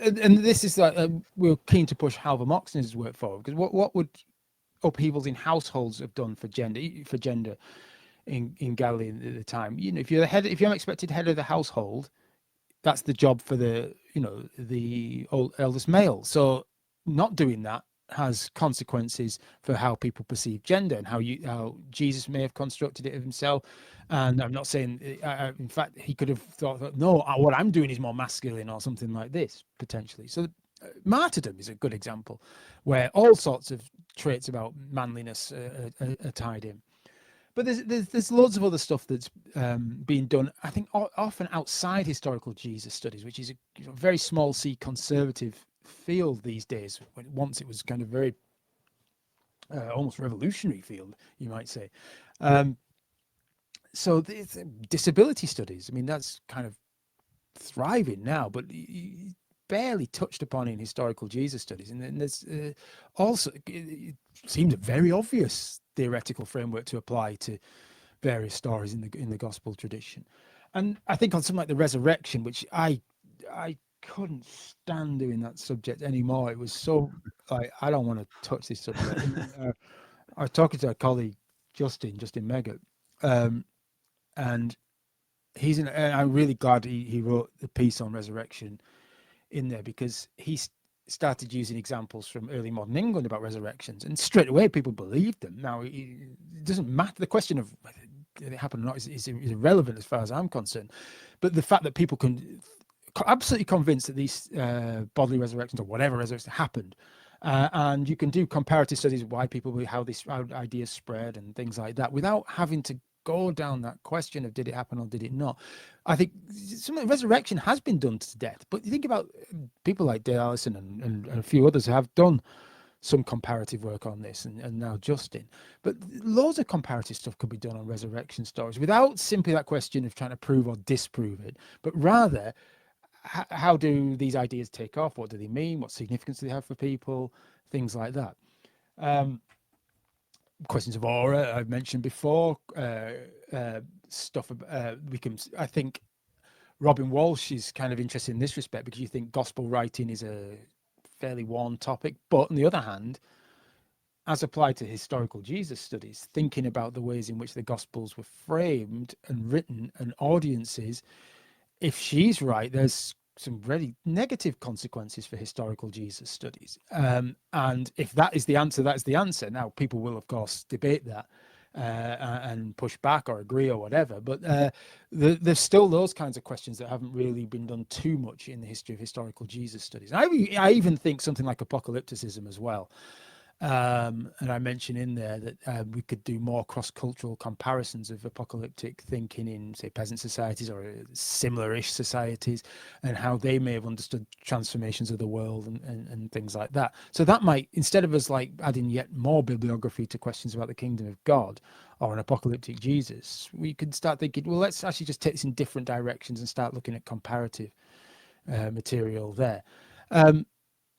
And this is like we're keen to push Halvor Moxon's work forward because what would upheavals in households have done for gender in Galilee at the time? You know, if you're expected head of the household, that's the job for the eldest male. So not doing that has consequences for how people perceive gender and how Jesus may have constructed it of himself. And I'm not saying, in fact, he could have thought that, no, what I'm doing is more masculine or something like this potentially. So martyrdom is a good example where all sorts of traits about manliness are tied in. But there's loads of other stuff that's being done. I think often outside historical Jesus studies, which is a very small c conservative field these days. Once it was kind of very almost revolutionary field, you might say. Um, so disability studies. I mean, that's kind of thriving now, but barely touched upon in historical Jesus studies. And then there's also it seems a very obvious theoretical framework to apply to various stories in the gospel tradition. And I think on something like the resurrection, which I couldn't stand doing that subject anymore. It was so like I don't want to touch this subject. I was talking to a colleague, Justin Meggett, um, and and I'm really glad he wrote the piece on resurrection in there because started using examples from early modern England about resurrections, and straight away people believed them. Now it doesn't matter. The question of whether it happened or not is irrelevant as far as I'm concerned. But the fact that people can absolutely convinced that these bodily resurrections or whatever resurrection happened, and you can do comparative studies of why how ideas spread and things like that without having to go down that question of did it happen or did it not. I think some of the resurrection has been done to death, but you think about people like Dale Allison and a few others who have done some comparative work on this, and now Justin. But loads of comparative stuff could be done on resurrection stories without simply that question of trying to prove or disprove it, but rather how do these ideas take off? What do they mean? What significance do they have for people? Things like that. Um, Questions of aura I've mentioned before. Stuff we can. I think Robin Walsh is kind of interested in this respect because you think gospel writing is a fairly worn topic, but on the other hand, as applied to historical Jesus studies, thinking about the ways in which the gospels were framed and written and audiences, if she's right, there's some really negative consequences for historical Jesus studies. And if that is the answer, that's the answer. Now, people will, of course, debate that and push back or agree or whatever. But there's still those kinds of questions that haven't really been done too much in the history of historical Jesus studies. I even think something like apocalypticism as well. And I mentioned in there that we could do more cross-cultural comparisons of apocalyptic thinking in, say, peasant societies or similar-ish societies, and how they may have understood transformations of the world and things like that. So that might, instead of us like adding yet more bibliography to questions about the kingdom of God or an apocalyptic Jesus, we could start thinking, well, let's actually just take this in different directions and start looking at comparative material there. Um,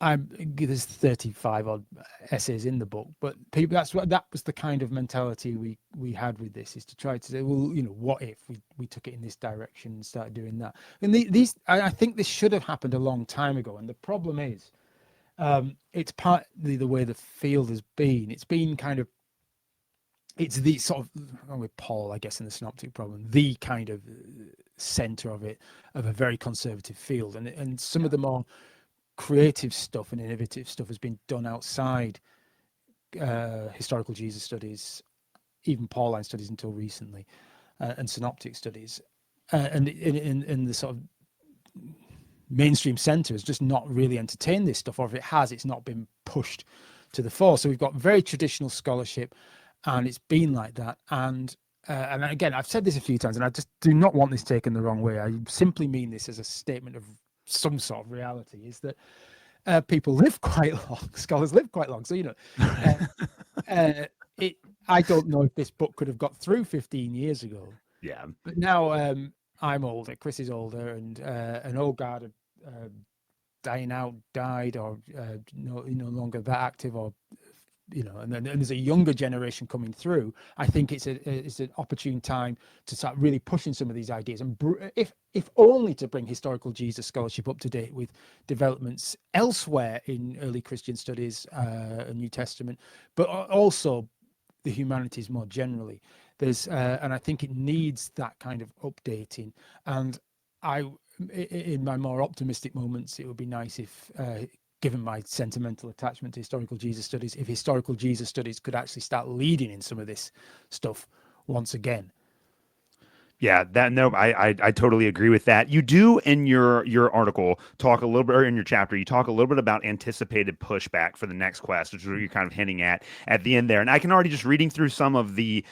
there's 35 odd essays in the book, but people, that was the kind of mentality we had with this, is to try to say, well, what if we took it in this direction and started doing that? And I think this should have happened a long time ago. And the problem is, it's partly the way the field has been. It's been kind of, it's the sort of, with Paul, I guess, in the synoptic problem, the kind of center of a very conservative field, and some of the more creative stuff and innovative stuff has been done outside historical Jesus studies, even Pauline studies until recently, and synoptic studies, and in the sort of mainstream center has just not really entertained this stuff, or if it has, it's not been pushed to the fore. So we've got very traditional scholarship, and it's been like that. And again, I've said this a few times, and I just do not want this taken the wrong way. I simply mean this as a statement of some sort of reality, is that people live quite long, scholars live quite long. So, I don't know if this book could have got through 15 years ago. Yeah. But now I'm older, Chris is older, and Olgard died, or no longer that active, or and then there's a younger generation coming through. I think it's an opportune time to start really pushing some of these ideas, and if only to bring historical Jesus scholarship up to date with developments elsewhere in early Christian studies and New Testament, but also the humanities more generally. There's and I think it needs that kind of updating. And in my more optimistic moments, it would be nice if, given my sentimental attachment to historical Jesus studies, if historical Jesus studies could actually start leading in some of this stuff once again. Yeah, I totally agree with that. You do, in your article, talk a little bit, or in your chapter, you talk a little bit about anticipated pushback for the next quest, which is what you're kind of hinting at the end there. And I can already, just reading through some of the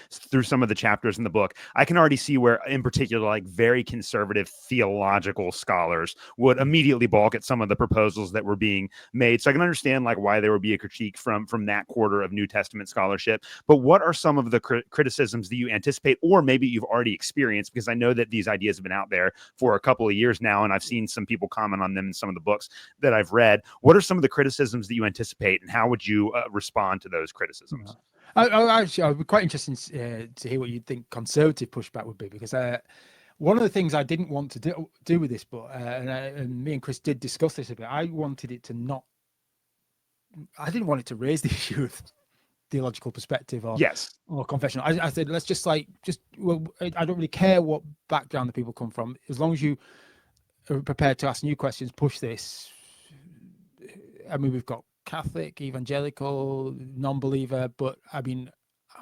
chapters in the book, I can already see where, in particular, like very conservative theological scholars would immediately balk at some of the proposals that were being made. So I can understand like why there would be a critique from that quarter of New Testament scholarship. But what are some of the criticisms that you anticipate, or maybe you've already experienced? Because I know that these ideas have been out there for a couple of years now, and I've seen some people comment on them in some of the books that I've read. What are some of the criticisms that you anticipate, and how would you respond to those criticisms? Actually, I'd be quite interested to hear what you think conservative pushback would be, because one of the things I didn't want to do with this book, and me and Chris did discuss this a bit, I wanted it to not, I didn't want it to raise the issue of theological perspective or confessional. I said, let's just I don't really care what background the people come from, as long as you are prepared to ask new questions, push this. I mean, we've got Catholic, evangelical, non-believer, but I mean,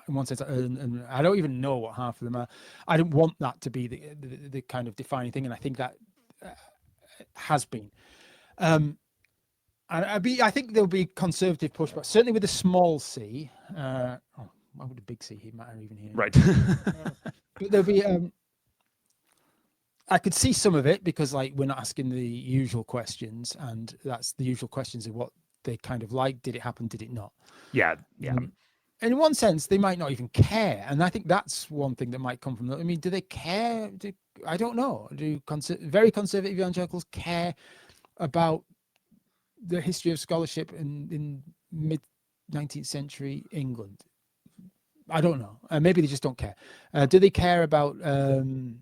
in one sense, and I don't even know what half of them are. I don't want that to be the kind of defining thing, and I think that has been. I think there'll be conservative pushback, certainly with a small c. Why would a big C matter even here? Right. But there'll be. I could see some of it, because like we're not asking the usual questions, and that's the usual questions of what they kind of like. Did it happen? Did it not? Yeah. And in one sense, they might not even care, and I think that's one thing that might come from that. I mean, do they care? I don't know. Do very conservative evangelicals care about the history of scholarship in mid 19th century England? I don't know. Maybe they just don't care. Do they care about I'm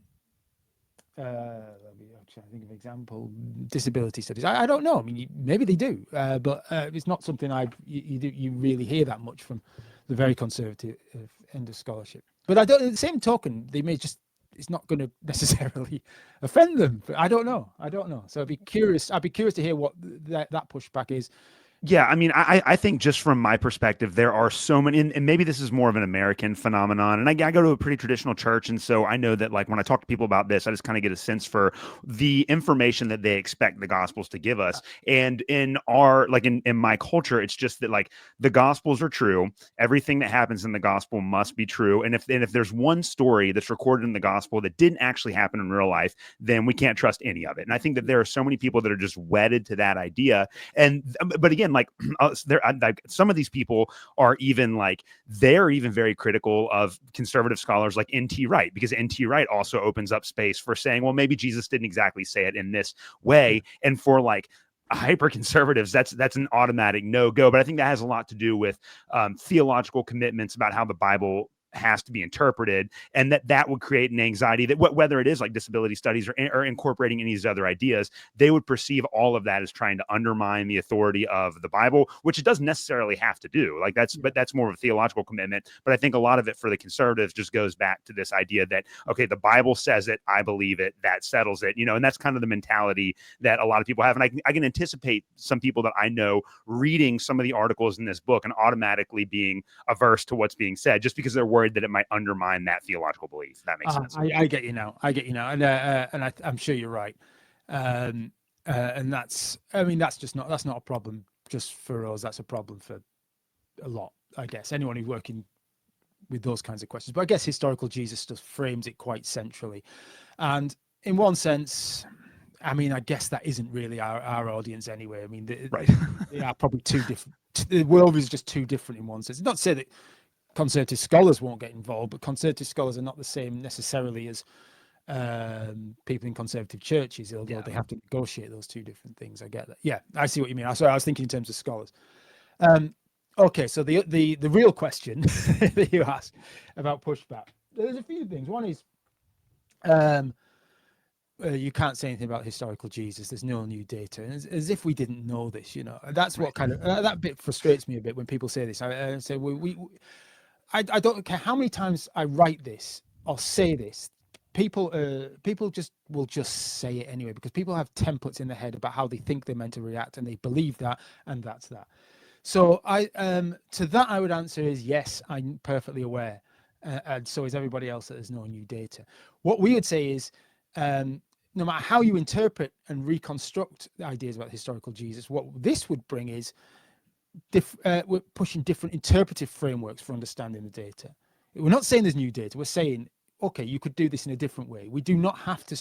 trying to think of an example, disability studies? I don't know. I mean, maybe they do, but it's not something you really hear that much from the very conservative end of scholarship. But I don't. At the same token, they may just, it's not going to necessarily offend them. But I don't know. So I'd be curious to hear what that pushback is. Yeah, I mean, I think just from my perspective, there are so many, and maybe this is more of an American phenomenon. And I go to a pretty traditional church, and so I know that like when I talk to people about this, I just kind of get a sense for the information that they expect the Gospels to give us. And in our in my culture, it's just that like the Gospels are true. Everything that happens in the Gospel must be true. And if there's one story that's recorded in the Gospel that didn't actually happen in real life, then we can't trust any of it. And I think that there are so many people that are just wedded to that idea. But again, like some of these people are even they're even very critical of conservative scholars like N.T. Wright, because N.T. Wright also opens up space for saying, well, maybe Jesus didn't exactly say it in this way. And for hyper conservatives, that's an automatic no go. But I think that has a lot to do with theological commitments about how the Bible has to be interpreted, and that would create an anxiety that whether it is like disability studies or incorporating any of these other ideas, they would perceive all of that as trying to undermine the authority of the Bible, which it doesn't necessarily have to do. Like but that's more of a theological commitment. But I think a lot of it for the conservatives just goes back to this idea that, okay, the Bible says it, I believe it, that settles it, and that's kind of the mentality that a lot of people have. And I can anticipate some people that I know reading some of the articles in this book and automatically being averse to what's being said just because they're worried that it might undermine that theological belief. That makes sense. I get you now. And I'm sure you're right. And that's that's not a problem just for us. That's a problem for a lot, I guess. Anyone who's working with those kinds of questions. But I guess historical Jesus stuff frames it quite centrally. And in one sense, I guess that isn't really our audience anyway. They are probably too different. The world is just too different in one sense. Not to say that conservative scholars won't get involved, but conservative scholars are not the same necessarily as people in conservative churches, although they have to negotiate those two different things. I get that. Yeah, I see what you mean. Sorry, I was thinking in terms of scholars. Okay, so the real question that you asked about pushback, there's a few things. One is you can't say anything about historical Jesus. There's no new data, and as if we didn't know this. That's what kind of that bit frustrates me a bit when people say this. I say I don't care how many times I write this or say this. People just will just say it anyway, because people have templates in their head about how they think they're meant to react, and they believe that, and that's that. So to that I would answer is yes, I'm perfectly aware, and so is everybody else, that there's no new data. What we would say is, no matter how you interpret and reconstruct the ideas about historical Jesus, what this would bring is we're pushing different interpretive frameworks for understanding the data. We're not saying there's new data. We're saying, okay, you could do this in a different way. We do not have to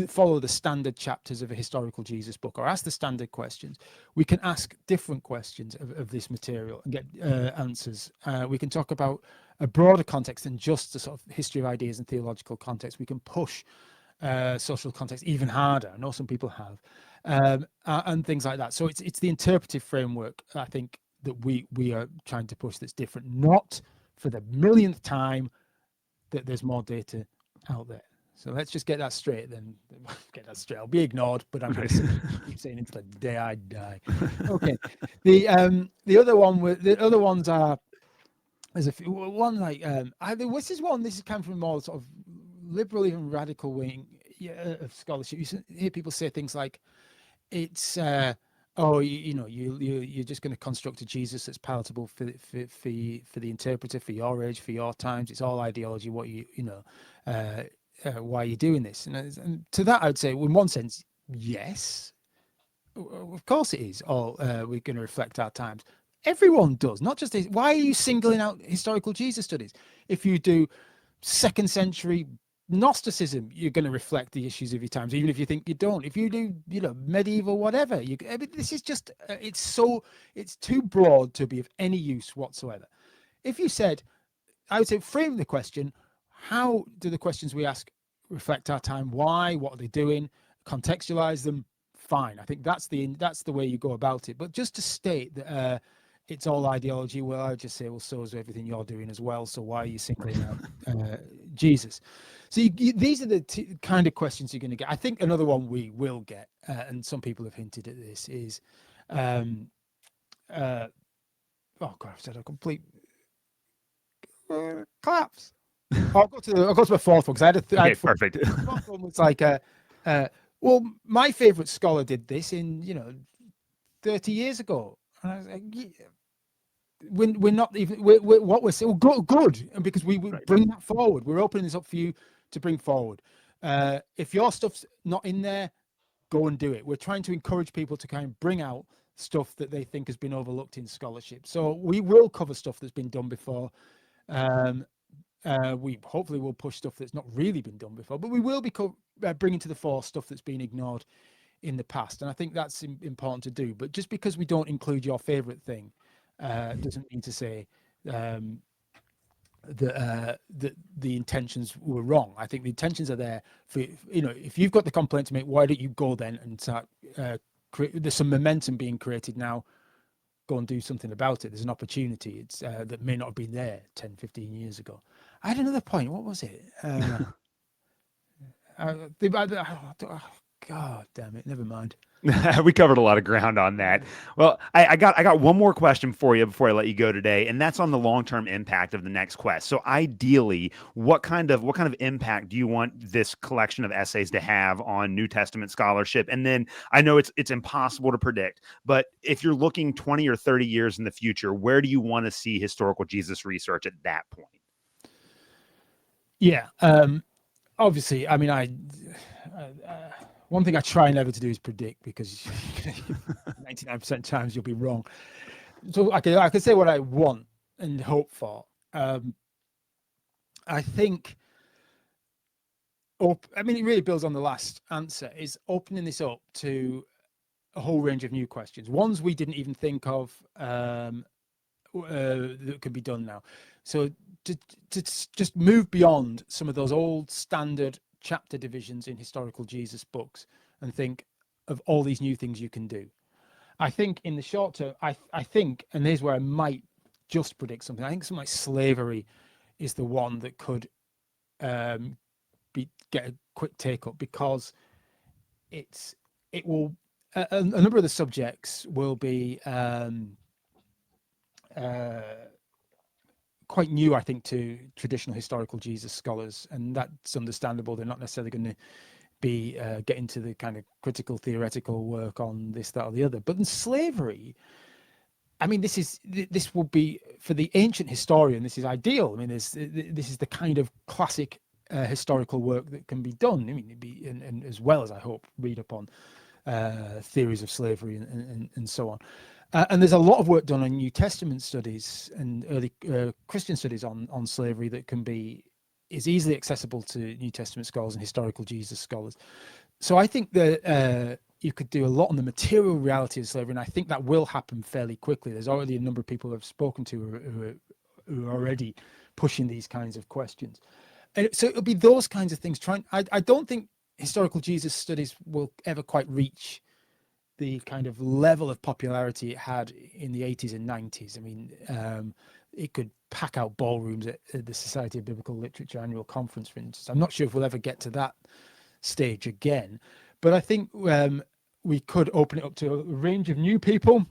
follow the standard chapters of a historical Jesus book or ask the standard questions. We can ask different questions of this material and get answers. We can talk about a broader context than just the sort of history of ideas and theological context. We can push social context even harder. I know some people have. And things like that. So it's the interpretive framework, I think, that we are trying to push that's different, not for the millionth time that there's more data out there. So let's just get that straight then. Get that straight. I'll be ignored, but I'm going to keep saying it until the day I die. Okay. The other ones are, there's a few, one like this is kind of from more sort of liberal, even radical wing of scholarship. You hear people say things like, it's you're just going to construct a Jesus that's palatable for the interpreter, for your age, for your times. It's all ideology. What why are you doing this? And to that, I'd say, in one sense, yes, of course it is. All we're going to reflect our times. Everyone does, not just this. Why are you singling out historical Jesus studies? If you do 2nd century Gnosticism, you're going to reflect the issues of your times, even if you think you don't. If you do, medieval whatever, this is just it's too broad to be of any use whatsoever. If you said, I would say, frame the question: how do the questions we ask reflect our time? Why? What are they doing? Contextualize them. Fine. I think that's the way you go about it. But just to state that it's all ideology, well, I just say, well, so is everything you're doing as well. So why are you singling out Jesus? So these are the kind of questions you're going to get. I think another one we will get, and some people have hinted at this, is, oh God, I've said a complete collapse. I'll go to my fourth one, because I had Okay, perfect. The fourth one was like, well, my favorite scholar did this in 30 years ago, and I was like, yeah. We're not even what we're saying. Good, and because we bring that forward, we're opening this up for you to bring forward. If your stuff's not in there, go and do it. We're trying to encourage people to kind of bring out stuff that they think has been overlooked in scholarship. So we will cover stuff that's been done before. We hopefully will push stuff that's not really been done before, but we will be bringing to the fore stuff that's been ignored in the past, and I think that's important to do. But just because we don't include your favorite thing doesn't mean to say that the intentions were wrong. I think the intentions are there for, if you've got the complaint to make, why don't you go then and start, there's some momentum being created now, go and do something about it. There's an opportunity that may not have been there 10, 15 years ago. I had another point. What was it? God damn it. Never mind. We covered a lot of ground on that. Well, I got one more question for you before I let you go today, and that's on the long-term impact of the next quest. So ideally, what kind of impact do you want this collection of essays to have on New Testament scholarship? And then I know it's impossible to predict, but if you're looking 20 or 30 years in the future, where do you want to see historical Jesus research at that point? Yeah. Obviously, I mean, one thing I try never to do is predict, because 99% of times you'll be wrong. So I can say what I want and hope for. I think, I mean, it really builds on the last answer, is opening this up to a whole range of new questions, ones we didn't even think of, that could be done now. So to just move beyond some of those old standard chapter divisions in historical Jesus books and think of all these new things you can do. I think in the short term, I think, and here's where I might just predict something, I think something like slavery is the one that could get a quick take up, because it will, a number of the subjects will be quite new, I think, to traditional historical Jesus scholars, and that's understandable. They're not necessarily going to be get into the kind of critical theoretical work on this, that, or the other. But in slavery, I mean, this will be, for the ancient historian, this is ideal. I mean, this is the kind of classic historical work that can be done. I mean, it'd be, and as well as, I hope, read up on theories of slavery and so on. And there's a lot of work done on New Testament studies and early Christian studies on slavery that is easily accessible to New Testament scholars and historical Jesus scholars. So I think that you could do a lot on the material reality of slavery, and I think that will happen fairly quickly. There's already a number of people I've spoken to who are already pushing these kinds of questions. And so it'll be those kinds of things. I don't think historical Jesus studies will ever quite reach the kind of level of popularity it had in the 80s and 90s. I mean, it could pack out ballrooms at the Society of Biblical Literature annual conference, for instance. I'm not sure if we'll ever get to that stage again, but I think we could open it up to a range of new people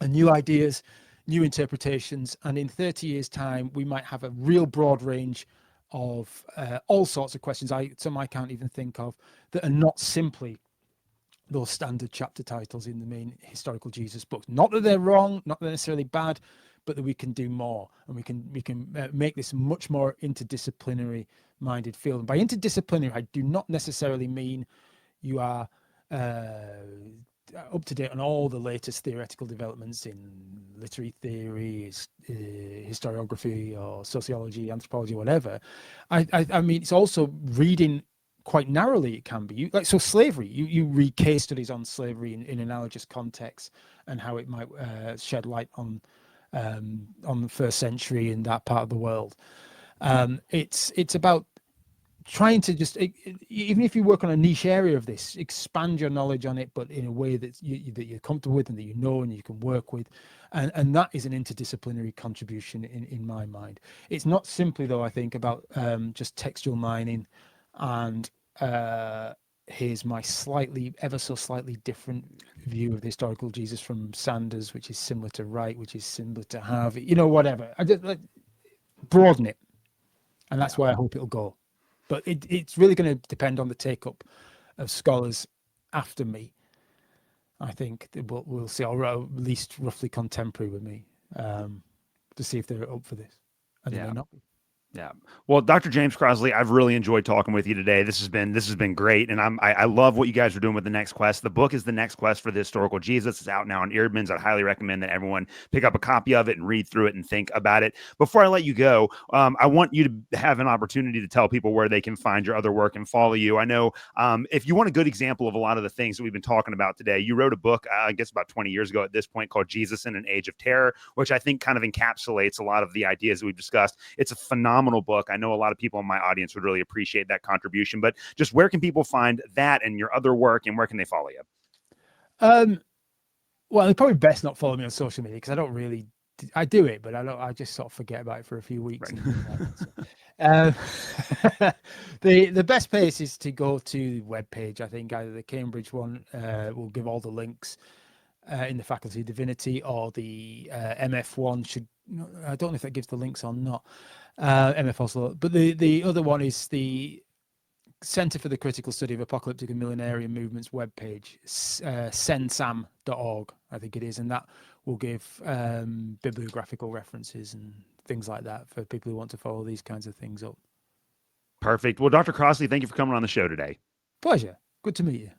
and new ideas, new interpretations, and in 30 years' time, we might have a real broad range of all sorts of questions, some I can't even think of, that are not simply those standard chapter titles in the main historical Jesus books. Not that they're wrong, not that they're necessarily bad, but that we can do more, and we can make this much more interdisciplinary minded field. And by interdisciplinary, I do not necessarily mean you are up to date on all the latest theoretical developments in literary theory, historiography, or sociology, anthropology, whatever. I mean, it's also reading quite narrowly. It can be so slavery, you read case studies on slavery in analogous contexts and how it might shed light on the first century in that part of the world. It's about trying to just, even if you work on a niche area of this, expand your knowledge on it, but in a way that you're comfortable with and that you know and you can work with, and that is an interdisciplinary contribution in my mind. It's not simply, though, I think, about just textual mining and here's my ever so slightly different view of the historical Jesus from Sanders, which is similar to Wright, which is similar to Harvey, whatever. I just broaden it, and that's where I hope it'll go. But it's really going to depend on the take-up of scholars after me. I think we'll see, or at least roughly contemporary with me, to see if they're up for this, and they may not be. Yeah. Well, Dr. James Crossley, I've really enjoyed talking with you today. This has been great, and I love what you guys are doing with the Next Quest. The book is The Next Quest for the Historical Jesus. It's out now on Eerdmans. I highly recommend that everyone pick up a copy of it and read through it and think about it. Before I let you go, I want you to have an opportunity to tell people where they can find your other work and follow you. I know if you want a good example of a lot of the things that we've been talking about today, you wrote a book, I guess about 20 years ago at this point, called Jesus in an Age of Terror, which I think kind of encapsulates a lot of the ideas that we've discussed. It's a phenomenal book. I know a lot of people in my audience would really appreciate that contribution, but just where can people find that and your other work, and where can they follow you? Well, they probably best not follow me on social media because I don't really. I do it, but I just sort of forget about it for a few weeks Right. and things like that. So, the best place is to go to the webpage. I think either the Cambridge one will give all the links in the Faculty of Divinity, or the MF one should. I don't know if that gives the links or not. MF Oslo, but the other one is the Center for the Critical Study of Apocalyptic and Millenarian Movements webpage, censam.org, I think it is, and that will give bibliographical references and things like that for people who want to follow these kinds of things up. Perfect. Well, Dr. Crossley, thank you for coming on the show today. Pleasure. Good to meet you.